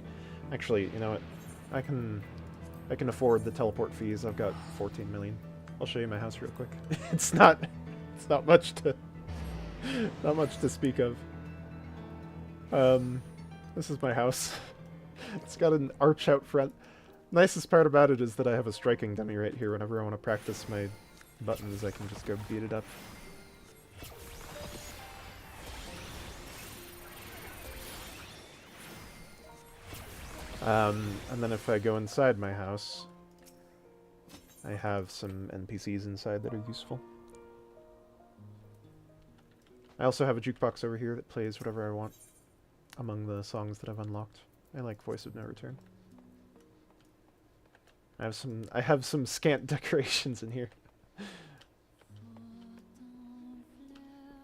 Actually, you know what? I can afford the teleport fees. I've got 14 million. I'll show you my house real quick. It's not much to speak of. This is my house. It's got an arch out front. Nicest part about it is that I have a striking dummy right here. Whenever I want to practice my buttons, I can just go beat it up. And then if I go inside my house, I have some NPCs inside that are useful. I also have a jukebox over here that plays whatever I want among the songs that I've unlocked. I like Voice of No Return. I have some scant decorations in here.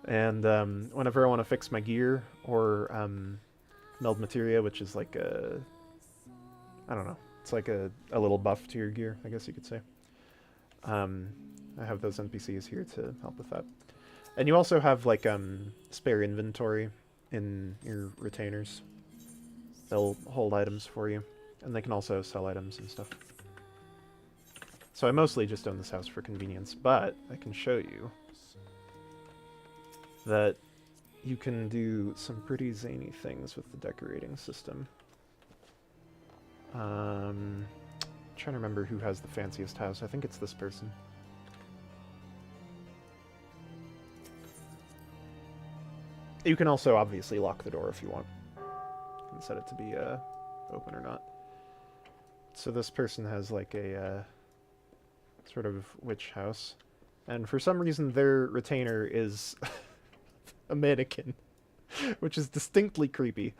And whenever I want to fix my gear or meld materia, which is like a, I don't know, it's like a little buff to your gear, I guess you could say. I have those NPCs here to help with that. And you also have like spare inventory in your retainers. They'll hold items for you, and they can also sell items and stuff. So I mostly just own this house for convenience, but I can show you that you can do some pretty zany things with the decorating system. Trying to remember who has the fanciest house. I think it's this person. You can also obviously lock the door if you want. You can set it to be open or not. So this person has like a sort of witch house, and for some reason their retainer is a mannequin, which is distinctly creepy.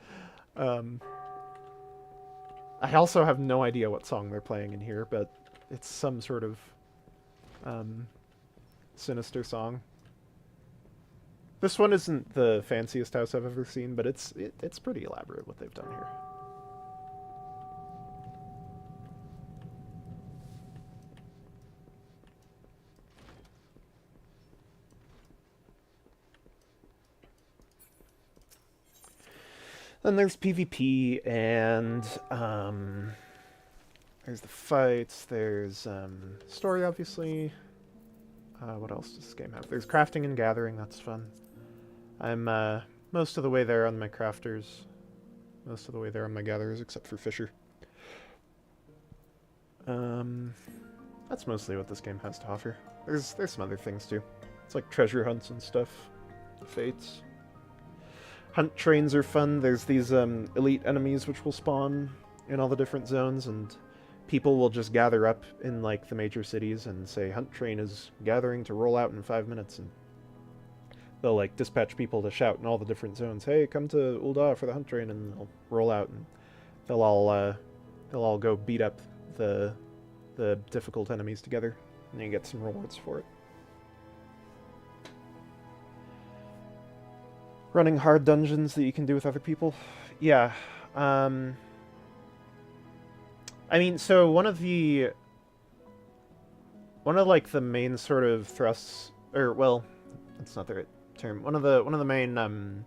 I also have no idea what song they're playing in here, but it's some sort of sinister song. This one isn't the fanciest house I've ever seen, but it's pretty elaborate what they've done here. Then there's PvP, and there's the fights, there's story, obviously. What else does this game have? There's crafting and gathering, that's fun. I'm most of the way there on my crafters. Most of the way there on my gatherers, except for Fisher. That's mostly what this game has to offer. There's some other things too. It's like treasure hunts and stuff. Fates. Hunt trains are fun. There's these elite enemies which will spawn in all the different zones, and people will just gather up in like the major cities and say hunt train is gathering to roll out in 5 minutes, and they'll like dispatch people to shout in all the different zones, hey, come to Ul'dah for the hunt train, and they'll roll out, and they'll all go beat up the difficult enemies together, and you get some rewards for it. Running hard dungeons that you can do with other people. Yeah. I mean, so one of like the main sort of thrusts, or well, that's not the right term. One of the main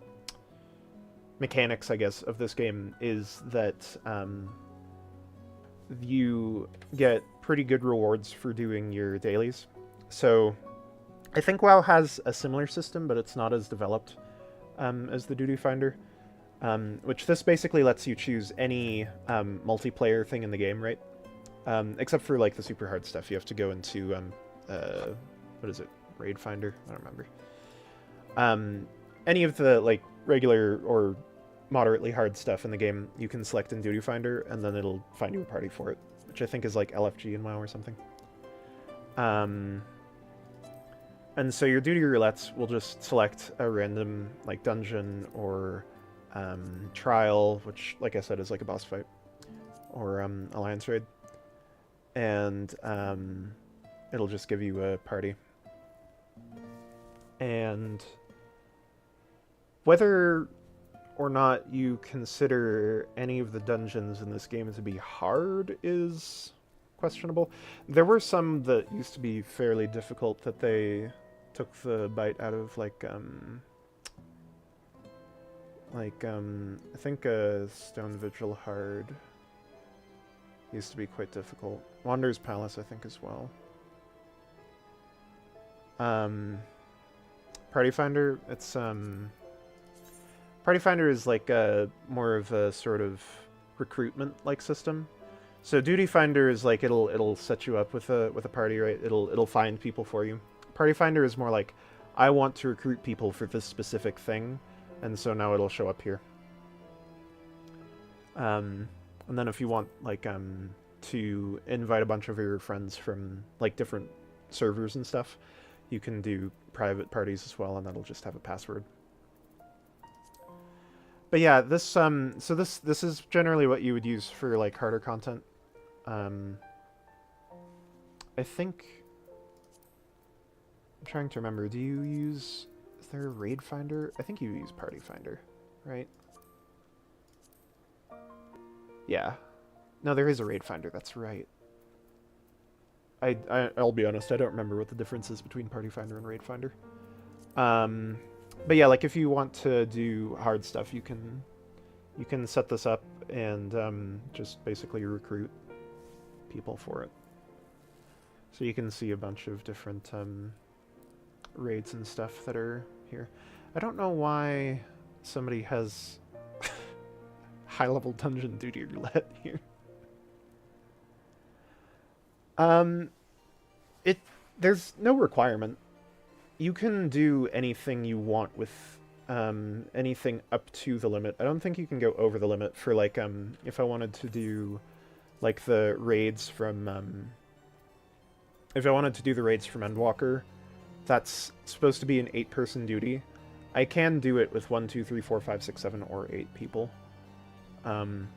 mechanics, I guess, of this game is that you get pretty good rewards for doing your dailies. So I think WoW has a similar system, but it's not as developed as the Duty Finder, which this basically lets you choose any multiplayer thing in the game, right? Except for like the super hard stuff. You have to go into what is it? Raid Finder? I don't remember. Any of the like regular or moderately hard stuff in the game, you can select in Duty Finder, and then it'll find you a party for it, which I think is like LFG in WoW or something. And so your duty roulettes will just select a random like dungeon or trial, which, like I said, is like a boss fight, or alliance raid, and it'll just give you a party. And whether or not you consider any of the dungeons in this game to be hard is questionable. There were some that used to be fairly difficult that they took the bite out of, like I think Stone Vigil Hard used to be quite difficult. Wanderer's Palace, I think, as well. Party Finder, it's Party Finder is like more of a sort of recruitment-like system. So Duty Finder is like it'll set you up with a party, right? It'll find people for you. Party Finder is more like, I want to recruit people for this specific thing, and so now it'll show up here. And then if you want like to invite a bunch of your friends from like different servers and stuff, you can do private parties as well, and that'll just have a password. But yeah, this so this is generally what you would use for like harder content. I think I'm trying to remember. Do you use? Is there a raid finder? I think you use party finder, right? Yeah. No, there is a raid finder. That's right. I'll be honest. I don't remember what the difference is between party finder and raid finder. But yeah, like if you want to do hard stuff, you can set this up and just basically recruit people for it. So you can see a bunch of different raids and stuff that are here. I don't know why somebody has high-level dungeon duty roulette here. There's no requirement. You can do anything you want with anything up to the limit. I don't think you can go over the limit for like if I wanted to do like the raids from if I wanted to do the raids from Endwalker, that's supposed to be an 8-person duty. I can do it with 1, 2, 3, 4, 5, 6, 7, or 8 people. And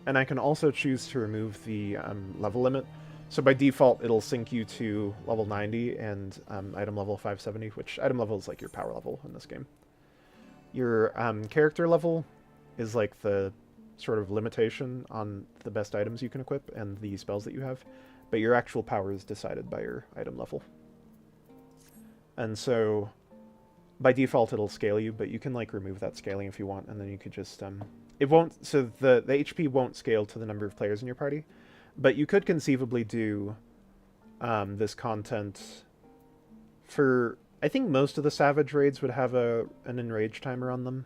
I can also choose to remove the level limit. So by default, it'll sync you to level 90 and item level 570, which item level is like your power level in this game. Your character level is like the sort of limitation on the best items you can equip and the spells that you have, but your actual power is decided by your item level. And so by default, it'll scale you, but you can like remove that scaling if you want, and then you could just it won't. So the HP won't scale to the number of players in your party, but you could conceivably do this content for. I think most of the Savage raids would have an enrage timer on them.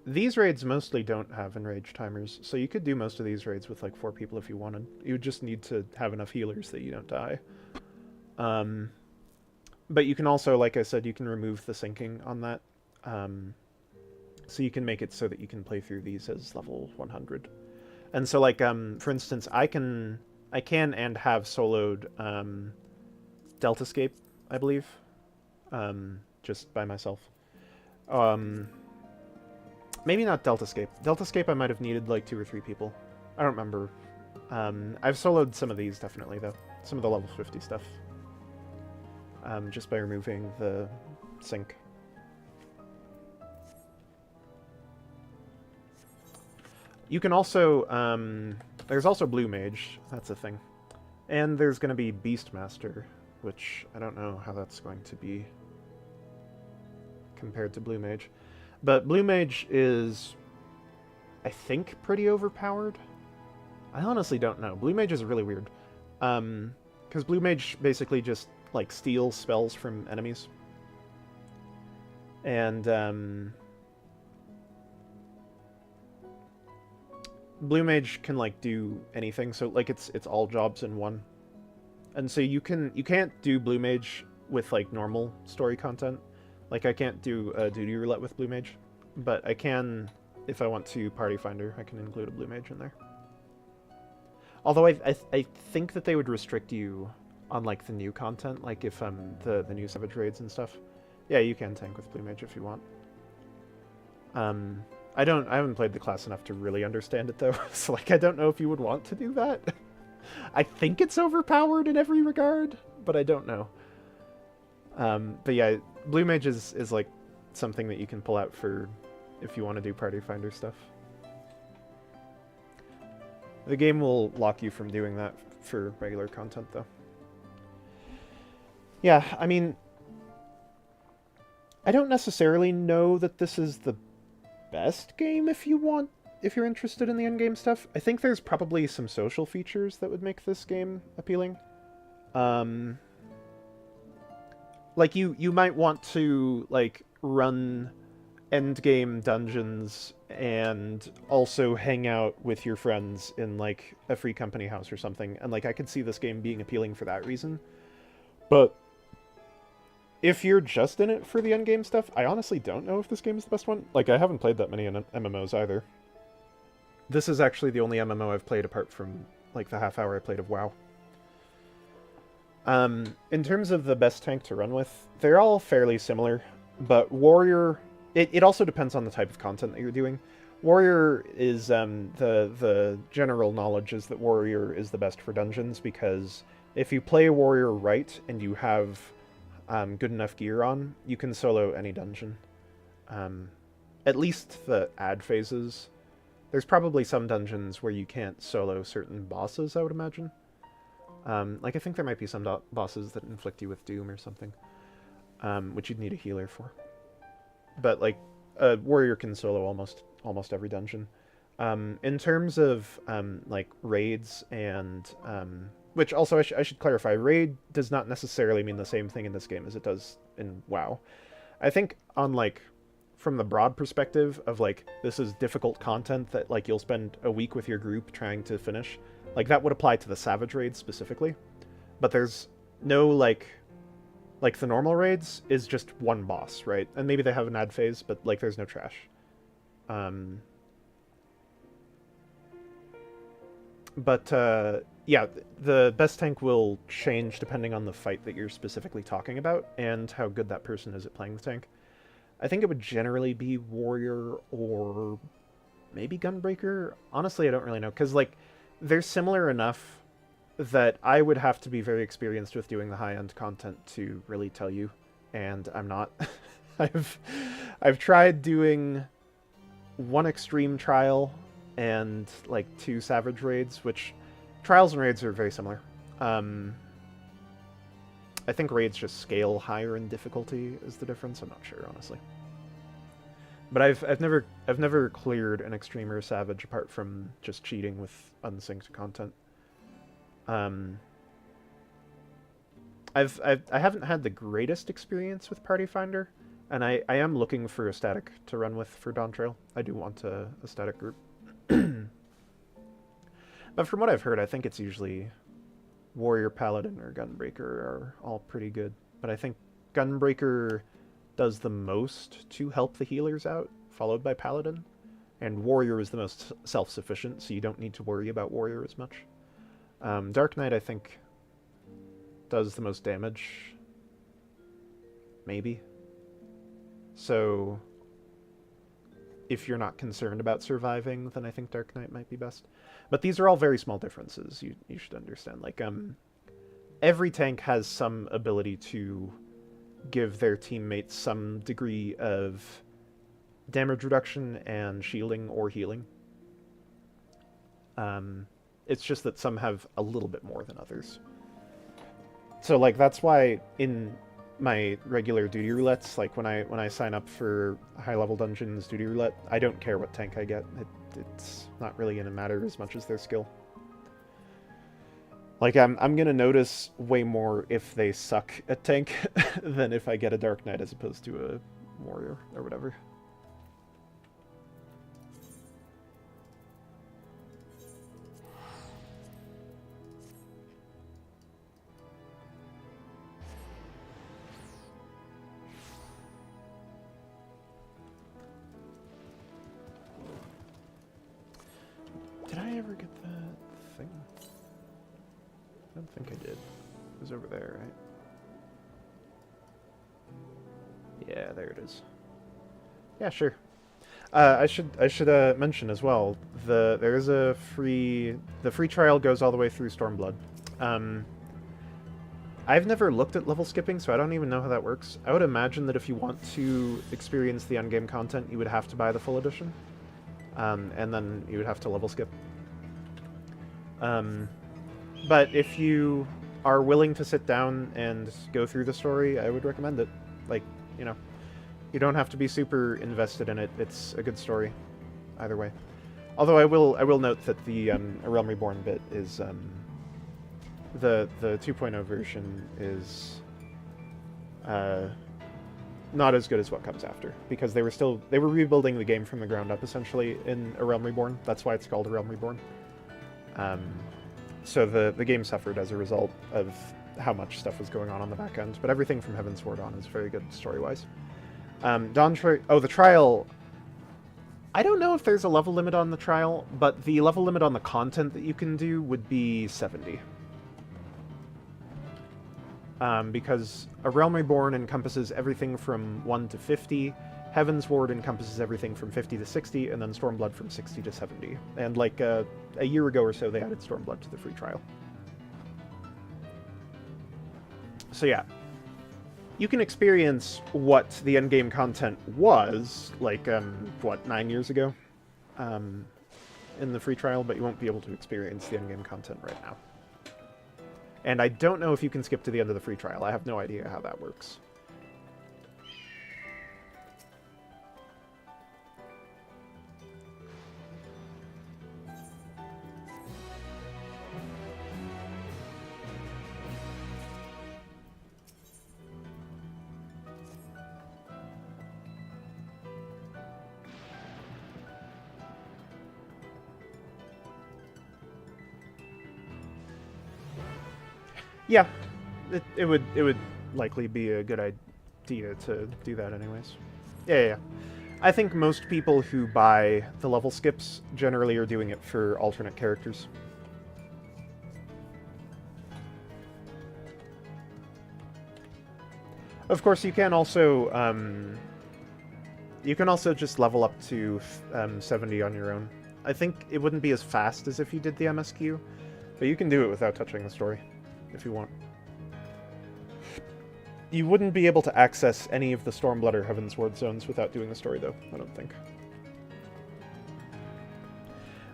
These raids mostly don't have enrage timers, so you could do most of these raids with like 4 people if you wanted. You would just need to have enough healers that you don't die. But you can also, like I said, you can remove the syncing on that. So you can make it so that you can play through these as level 100. And so like, for instance, I can and have soloed Deltascape, I believe, just by myself. Maybe not Deltascape. Deltascape I might have needed like 2 or 3 people. I don't remember. I've soloed some of these definitely though. Some of the level 50 stuff. Just by removing the sync. You can also, there's also Blue Mage, that's a thing. And there's going to be Beastmaster, which I don't know how that's going to be compared to Blue Mage. But Blue Mage is, I think, pretty overpowered. I honestly don't know. Blue Mage is really weird. Because Blue Mage basically just, like, steals spells from enemies. And, Blue Mage can, like, do anything, so, like, it's all jobs in one. And so you can't do Blue Mage with, like, normal story content. Like, I can't do a duty roulette with Blue Mage, but I can, if I want to Party Finder, I can include a Blue Mage in there. Although I think that they would restrict you on, like, the new content, like if the new Savage raids and stuff. Yeah, you can tank with Blue Mage if you want. I haven't played the class enough to really understand it though, so like I don't know if you would want to do that. I think it's overpowered in every regard, but I don't know. But yeah, Blue Mage is like something that you can pull out for if you want to do Party Finder stuff. The game will lock you from doing that for regular content though. Yeah, I mean, I don't necessarily know that this is the best game if you're interested in the endgame stuff. I think there's probably some social features that would make this game appealing. Like you might want to like run endgame dungeons and also hang out with your friends in like a free company house or something, and like I could see this game being appealing for that reason. But if you're just in it for the endgame stuff, I honestly don't know if this game is the best one. Like, I haven't played that many MMOs either. This is actually the only MMO I've played apart from, like, the half hour I played of WoW. In terms of the best tank to run with, they're all fairly similar, but Warrior... It also depends on the type of content that you're doing. Warrior is, the general knowledge is that Warrior is the best for dungeons, because if you play Warrior right and you have good enough gear on, you can solo any dungeon. At least the ad phases. There's probably some dungeons where you can't solo certain bosses, I would imagine. Like, I think there might be some bosses that inflict you with doom or something, which you'd need a healer for. But, like, a warrior can solo almost every dungeon. In terms of, like, raids and... which also, I should clarify, raid does not necessarily mean the same thing in this game as it does in WoW. I think on, like, from the broad perspective of, like, this is difficult content that, like, you'll spend a week with your group trying to finish, like, that would apply to the Savage raids specifically. But there's no, like, the normal raids is just one boss, right? And maybe they have an ad phase, but, like, there's no trash. Yeah, the best tank will change depending on the fight that you're specifically talking about and how good that person is at playing the tank. I think it would generally be Warrior or maybe Gunbreaker. Honestly, I don't really know, because, like, they're similar enough that I would have to be very experienced with doing the high-end content to really tell you, and I'm not. I've tried doing one extreme trial and, like, 2 Savage raids, which... Trials and raids are very similar. I think raids just scale higher in difficulty is the difference. I'm not sure, honestly. But I've never cleared an extreme or a savage apart from just cheating with unsynced content. I haven't had the greatest experience with Party Finder, and I am looking for a static to run with for Dawntrail. I do want a static group. But from what I've heard, I think it's usually Warrior, Paladin, or Gunbreaker are all pretty good. But I think Gunbreaker does the most to help the healers out, followed by Paladin. And Warrior is the most self-sufficient, so you don't need to worry about Warrior as much. Dark Knight, I think, does the most damage. Maybe. So, if you're not concerned about surviving, then I think Dark Knight might be best. But these are all very small differences, you should understand. Like, every tank has some ability to give their teammates some degree of damage reduction and shielding or healing. It's just that some have a little bit more than others. So, like, that's why in my regular duty roulettes, like when I sign up for high-level dungeons duty roulette, I don't care what tank I get. It's not really going to matter as much as their skill. Like, I'm going to notice way more if they suck at tank than if I get a Dark Knight as opposed to a Warrior or whatever. Did I ever get that thing? I don't think I did. It was over there, right? Yeah, there it is. Yeah, sure. I should mention as well, there is a free trial goes all the way through Stormblood. I've never looked at level skipping, so I don't even know how that works. I would imagine that if you want to experience the endgame content, you would have to buy the full edition. And then you would have to level skip. But if you are willing to sit down and go through the story, I would recommend it. Like, you know, you don't have to be super invested in it. It's a good story, either way. Although I will note that the A Realm Reborn bit is the 2.0 version is not as good as what comes after, because they were rebuilding the game from the ground up essentially in A Realm Reborn. That's why it's called A Realm Reborn. So the game suffered as a result of how much stuff was going on the back end, but everything from Heavensward on is very good story-wise. Dawntrail, the trial, I don't know if there's a level limit on the trial, but the level limit on the content that you can do would be 70. Because A Realm Reborn encompasses everything from 1 to 50, Heavensward encompasses everything from 50 to 60, and then Stormblood from 60 to 70. And like a year ago or so, they added Stormblood to the free trial. So yeah, you can experience what the endgame content was, like, 9 years ago, in the free trial, but you won't be able to experience the endgame content right now. And I don't know if you can skip to the end of the free trial. I have no idea how that works. Yeah, it would likely be a good idea to do that anyways. Yeah. I think most people who buy the level skips generally are doing it for alternate characters. Of course, you can also just level up to 70 on your own. I think it wouldn't be as fast as if you did the MSQ, but you can do it without touching the story, if you want. You wouldn't be able to access any of the Stormblood or Heavensward zones without doing the story, though, I don't think.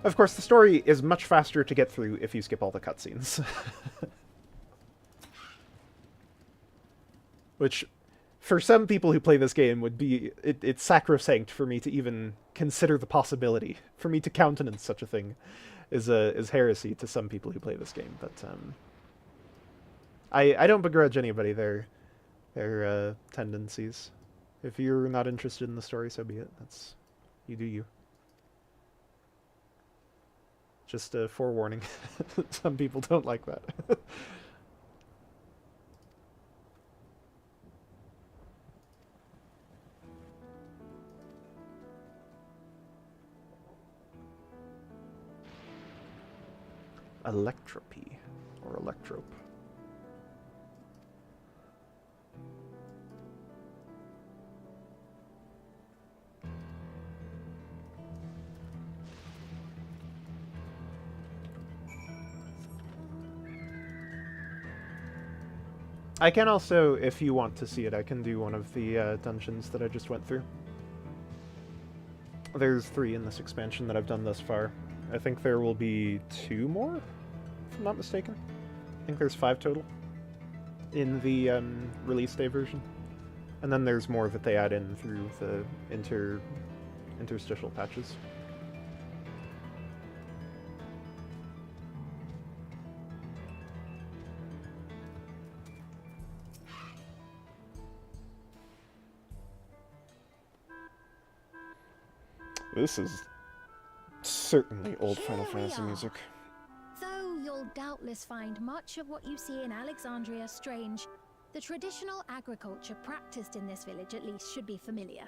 Of course, the story is much faster to get through if you skip all the cutscenes. Which, for some people who play this game would be it's sacrosanct for me to even consider the possibility. For me to countenance such a thing is heresy to some people who play this game. But I don't begrudge anybody their tendencies. If you're not interested in the story, so be it. That's you do you. Just a forewarning. Some people don't like that. Electropy, or electrope. I can also, if you want to see it, I can do one of the dungeons that I just went through. There's 3 in this expansion that I've done thus far. I think there will be 2 more, if I'm not mistaken. I think there's 5 total in the release day version. And then there's more that they add in through the interstitial patches. This is certainly old Final Here we Fantasy are. music. Though you'll doubtless find much of what you see in Alexandria strange, the traditional agriculture practiced in this village at least should be familiar.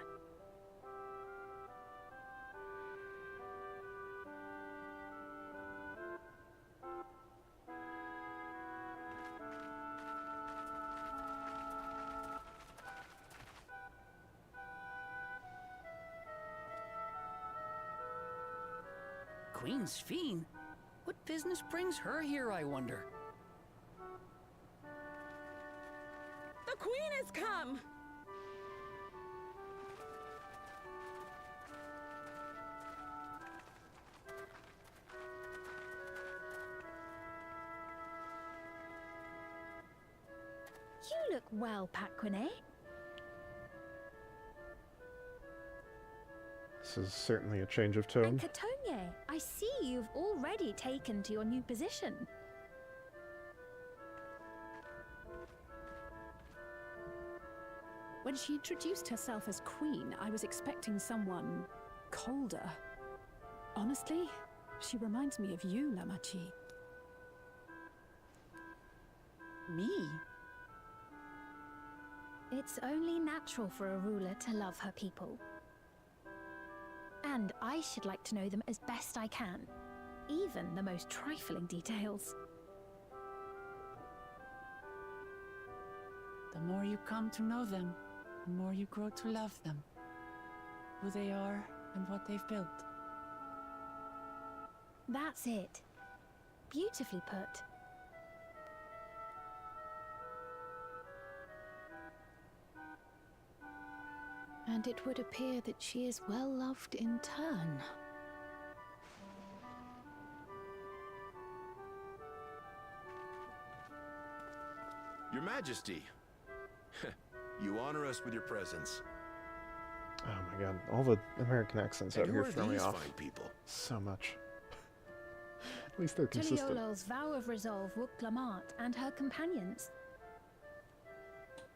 Queen's Fiend? What business brings her here, I wonder? The Queen has come! You look well, Paquine. This is certainly a change of tone. And Catogne, I see you've already taken to your new position. When she introduced herself as Queen, I was expecting someone colder. Honestly, she reminds me of you, Lamachi. Me? It's only natural for a ruler to love her people. And I should like to know them as best I can, even the most trifling details. The more you come to know them, the more you grow to love them. Who they are and what they've built. That's it. Beautifully put. And it would appear that she is well loved in turn. Your Majesty, you honor us with your presence. Oh my god, all the American accents out And here who are throw me these off fine people? so much. At least they're consistent. Tuliola's vow of resolve Wuk-Lamat and her companions.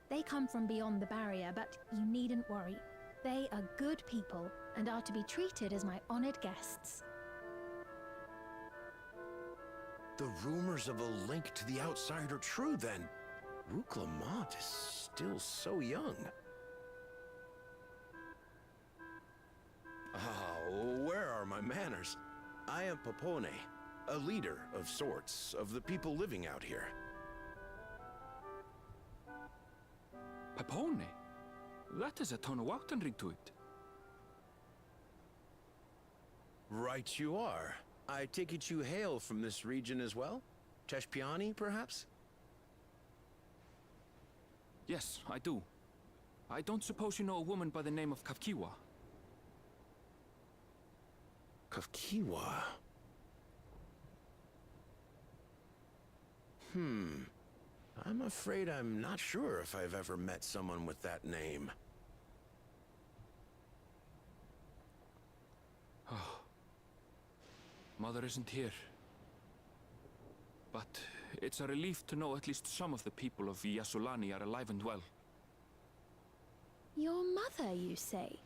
They come from beyond the barrier, but you needn't worry. They are good people and are to be treated as my honored guests. The rumors of a link to the outside are true, then. Wuk-Lamat is still so young. Where are my manners? I am Popone, a leader of sorts of the people living out here. Papone? That is a ton of Wachtenrig to it. Right you are. I take it you hail from this region as well? Teshpiani, perhaps? Yes, I do. I don't suppose you know a woman by the name of Kafkiwa? Kafkiwa. I'm afraid I'm not sure if I've ever met someone with that name. Oh. Mother isn't here. But it's a relief to know at least some of the people of Yasulani are alive and well. Your mother, you say?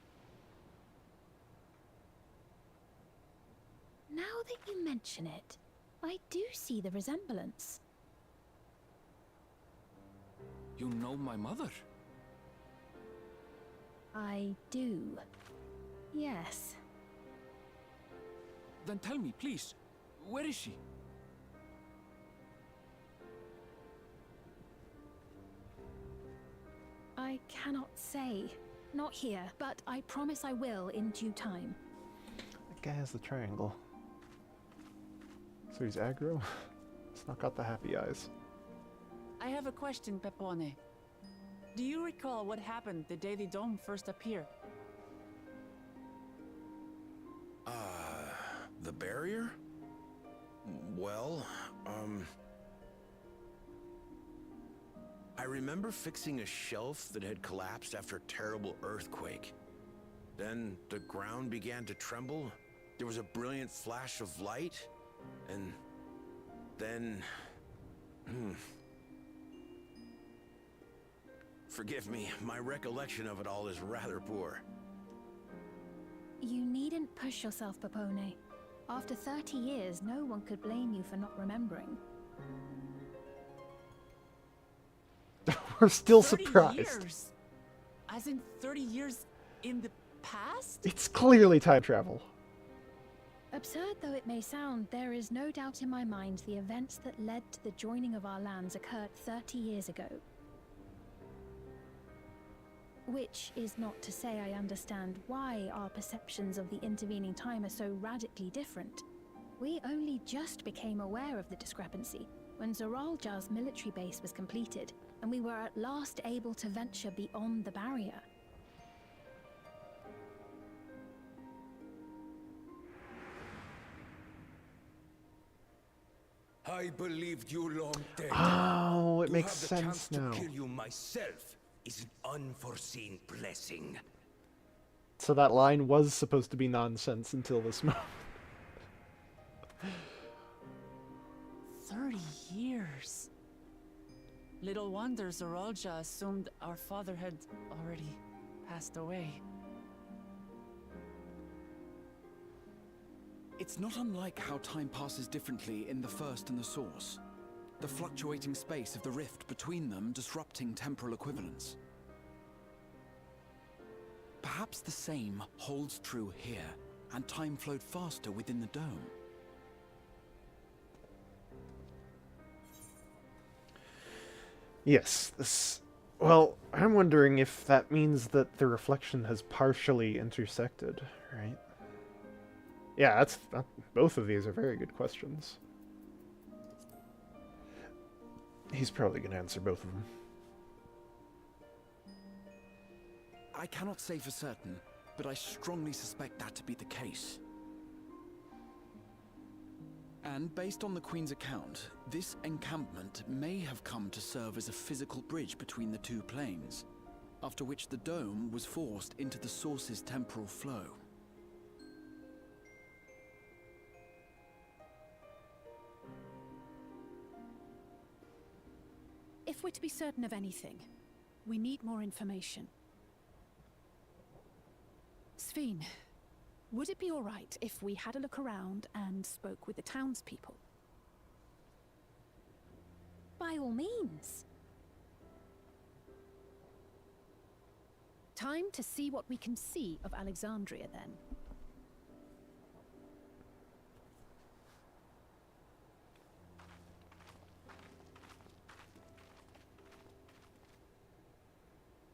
Now that you mention it, I do see the resemblance. You know my mother? I do. Yes. Then tell me, please, where is she? I cannot say. Not here, but I promise I will in due time. That guy has the triangle. So he's aggro? He's not got the happy eyes. I have a question, Pepone. Do you recall what happened the day the dome first appeared? The barrier? Well, I remember fixing a shelf that had collapsed after a terrible earthquake. Then the ground began to tremble. There was a brilliant flash of light, and then... Forgive me, my recollection of it all is rather poor. You needn't push yourself, Pepone. After 30 years, no one could blame you for not remembering. We're still 30 surprised. Years? As in 30 years in the past? It's clearly time travel. Absurd though it may sound, there is no doubt in my mind the events that led to the joining of our lands occurred 30 years ago. Which is not to say I understand why our perceptions of the intervening time are so radically different. We only just became aware of the discrepancy when Zoralja's military base was completed, and we were at last able to venture beyond the barrier. I believed you long dead. Oh, it To makes have the chance sense now. to kill you myself is an unforeseen blessing. So that line was supposed to be nonsense until this moment. 30 years. Little wonder Zoralja assumed our father had already passed away. It's not unlike how time passes differently in the First and the Source. The fluctuating space of the rift between them disrupting temporal equivalence. Perhaps the same holds true here, and time flowed faster within the dome. Yes, this... Well, I'm wondering if that means that the reflection has partially intersected, right? Yeah, that's... both of these are very good questions. He's probably going to answer both of them. I cannot say for certain, but I strongly suspect that to be the case. And based on the Queen's account, this encampment may have come to serve as a physical bridge between the two planes, after which the dome was forced into the Source's temporal flow. If we're to be certain of anything, we need more information. Sphene, would it be all right if we had a look around and spoke with the townspeople? By all means. Time to see what we can see of Alexandria, then.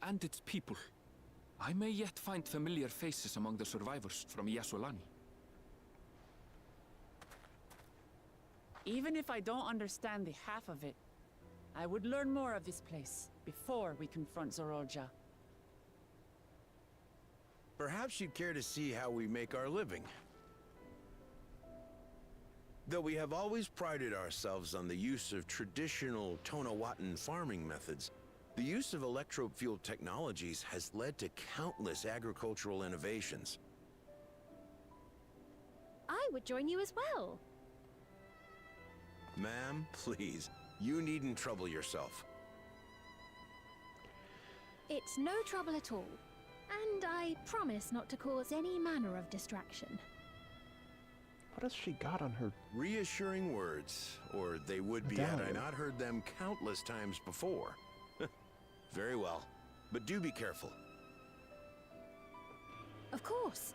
And its people. I may yet find familiar faces among the survivors from Yasulani. Even if I don't understand the half of it, I would learn more of this place before we confront Zoralja. Perhaps you'd care to see how we make our living. Though we have always prided ourselves on the use of traditional Tonawatan farming methods, the use of electro-fueled technologies has led to countless agricultural innovations. I would join you as well. Ma'am, please, you needn't trouble yourself. It's no trouble at all. And I promise not to cause any manner of distraction. What has she got on her? Reassuring words, or they would be had I not heard them countless times before. Very well, but do be careful. Of course.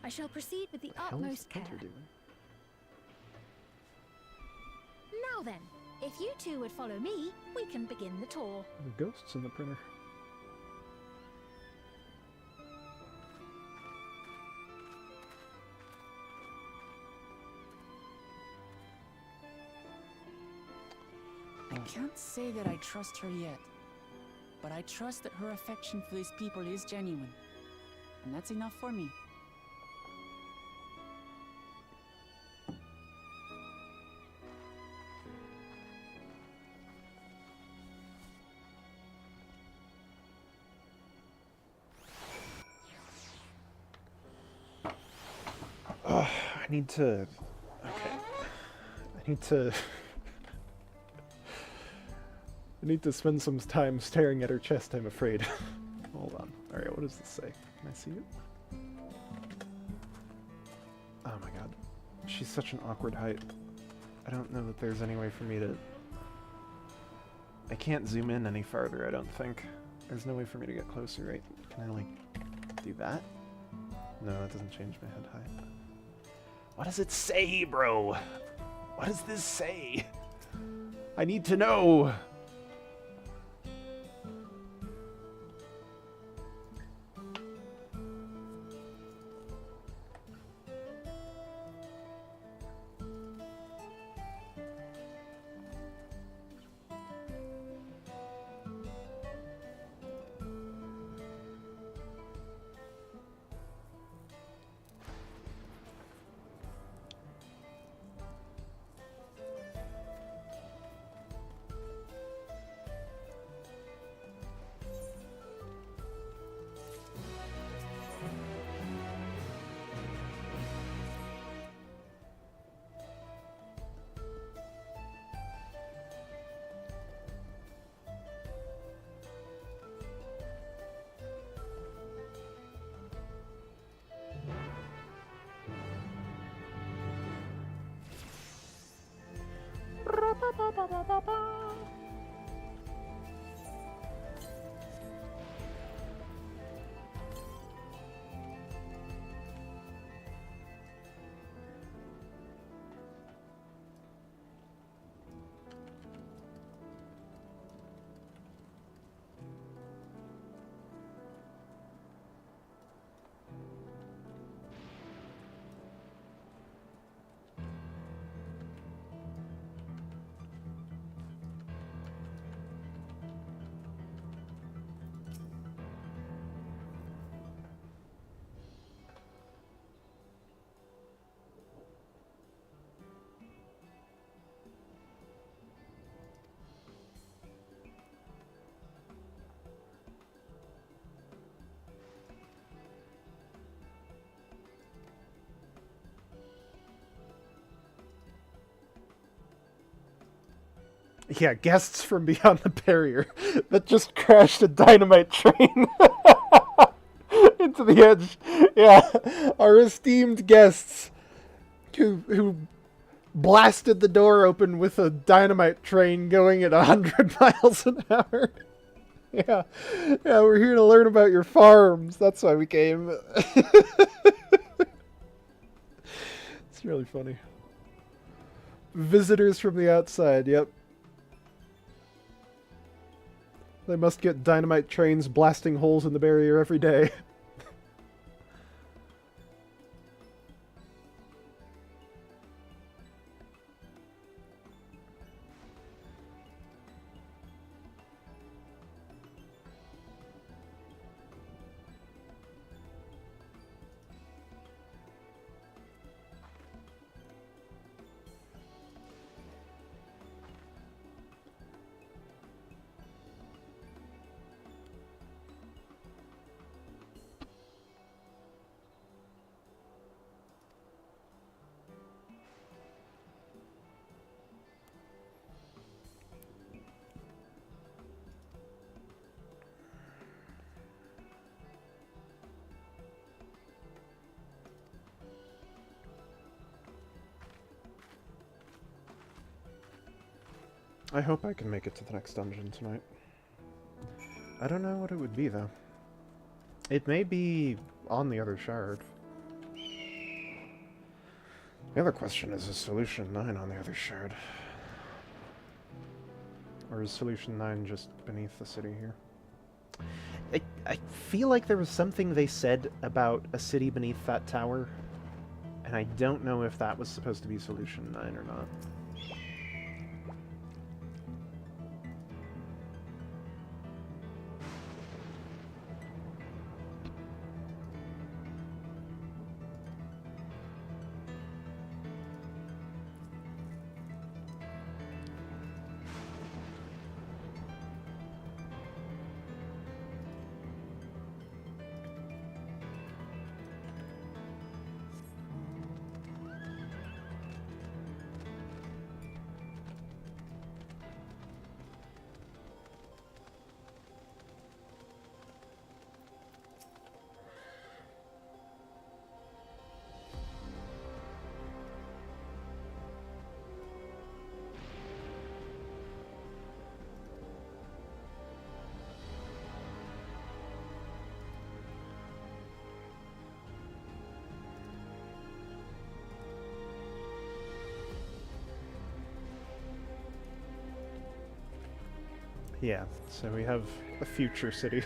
I shall proceed with the utmost care. Now then, if you two would follow me, we can begin the tour. The ghosts in the printer. I can't say that I trust her yet, but I trust that her affection for these people is genuine, and that's enough for me. I need to... Okay. I need to spend some time staring at her chest, I'm afraid. Hold on. Alright, what does this say? Can I see it? Oh my god. She's such an awkward height. I don't know that there's any way for me to... I can't zoom in any farther, I don't think. There's no way for me to get closer, right? Can I, like, do that? No, that doesn't change my head height. What does it say, bro? What does this say? I need to know! Yeah, guests from beyond the barrier that just crashed a dynamite train into the edge. Yeah, our esteemed guests who blasted the door open with a dynamite train going at 100 miles an hour. Yeah, we're here to learn about your farms. That's why we came. It's really funny. Visitors from the outside, yep. They must get dynamite trains blasting holes in the barrier every day. I hope I can make it to the next dungeon tonight. I don't know what it would be, though. It may be on the other shard. The other question is Solution 9 on the other shard? Or is Solution 9 just beneath the city here? I feel like there was something they said about a city beneath that tower, and I don't know if that was supposed to be Solution 9 or not. Yeah, so we have a future city.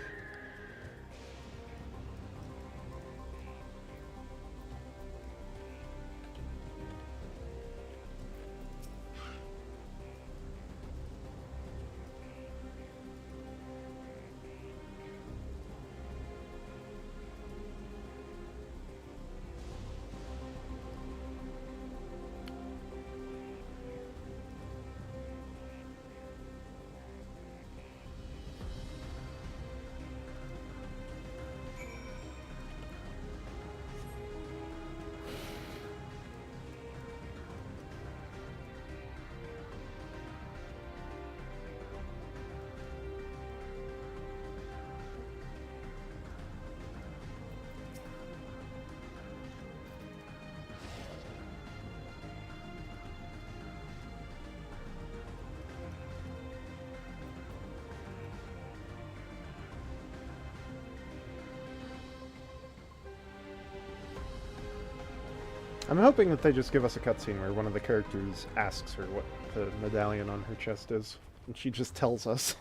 I'm hoping that they just give us a cutscene where one of the characters asks her what the medallion on her chest is, and she just tells us.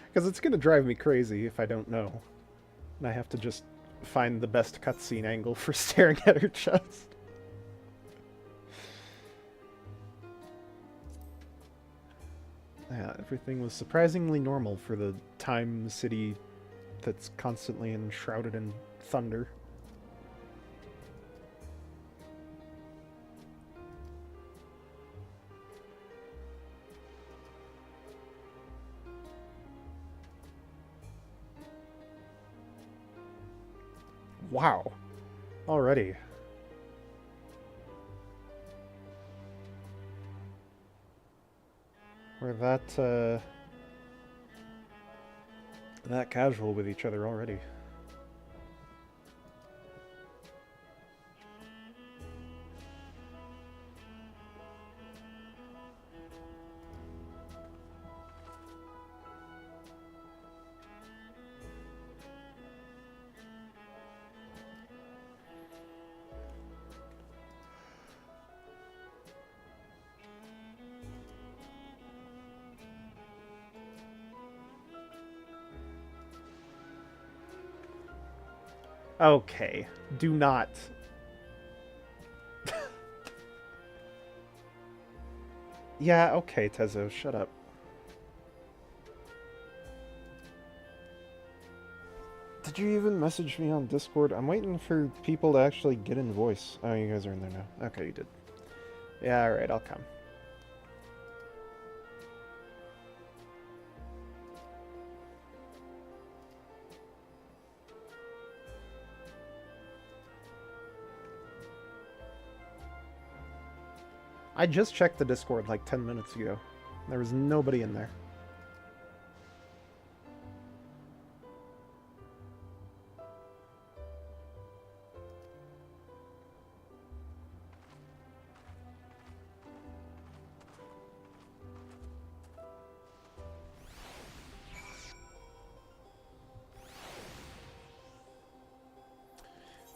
Because it's going to drive me crazy if I don't know. And I have to just find the best cutscene angle for staring at her chest. Yeah, everything was surprisingly normal for the time city that's constantly enshrouded in thunder. Wow. Already. We're that casual with each other already. Okay, do not. Yeah, okay, Tezo, shut up. Did you even message me on Discord? I'm waiting for people to actually get in voice. Oh, you guys are in there now. Okay, you did. Yeah, alright, I'll come. I just checked the Discord like 10 minutes ago. There was nobody in there.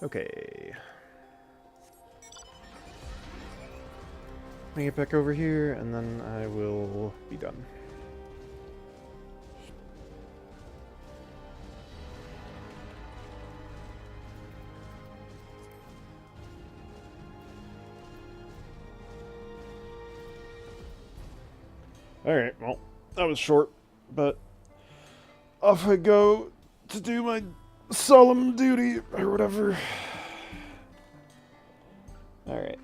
Okay. Let me get back over here, and then I will be done. Alright, well, that was short, but off I go to do my solemn duty, or whatever. Alright.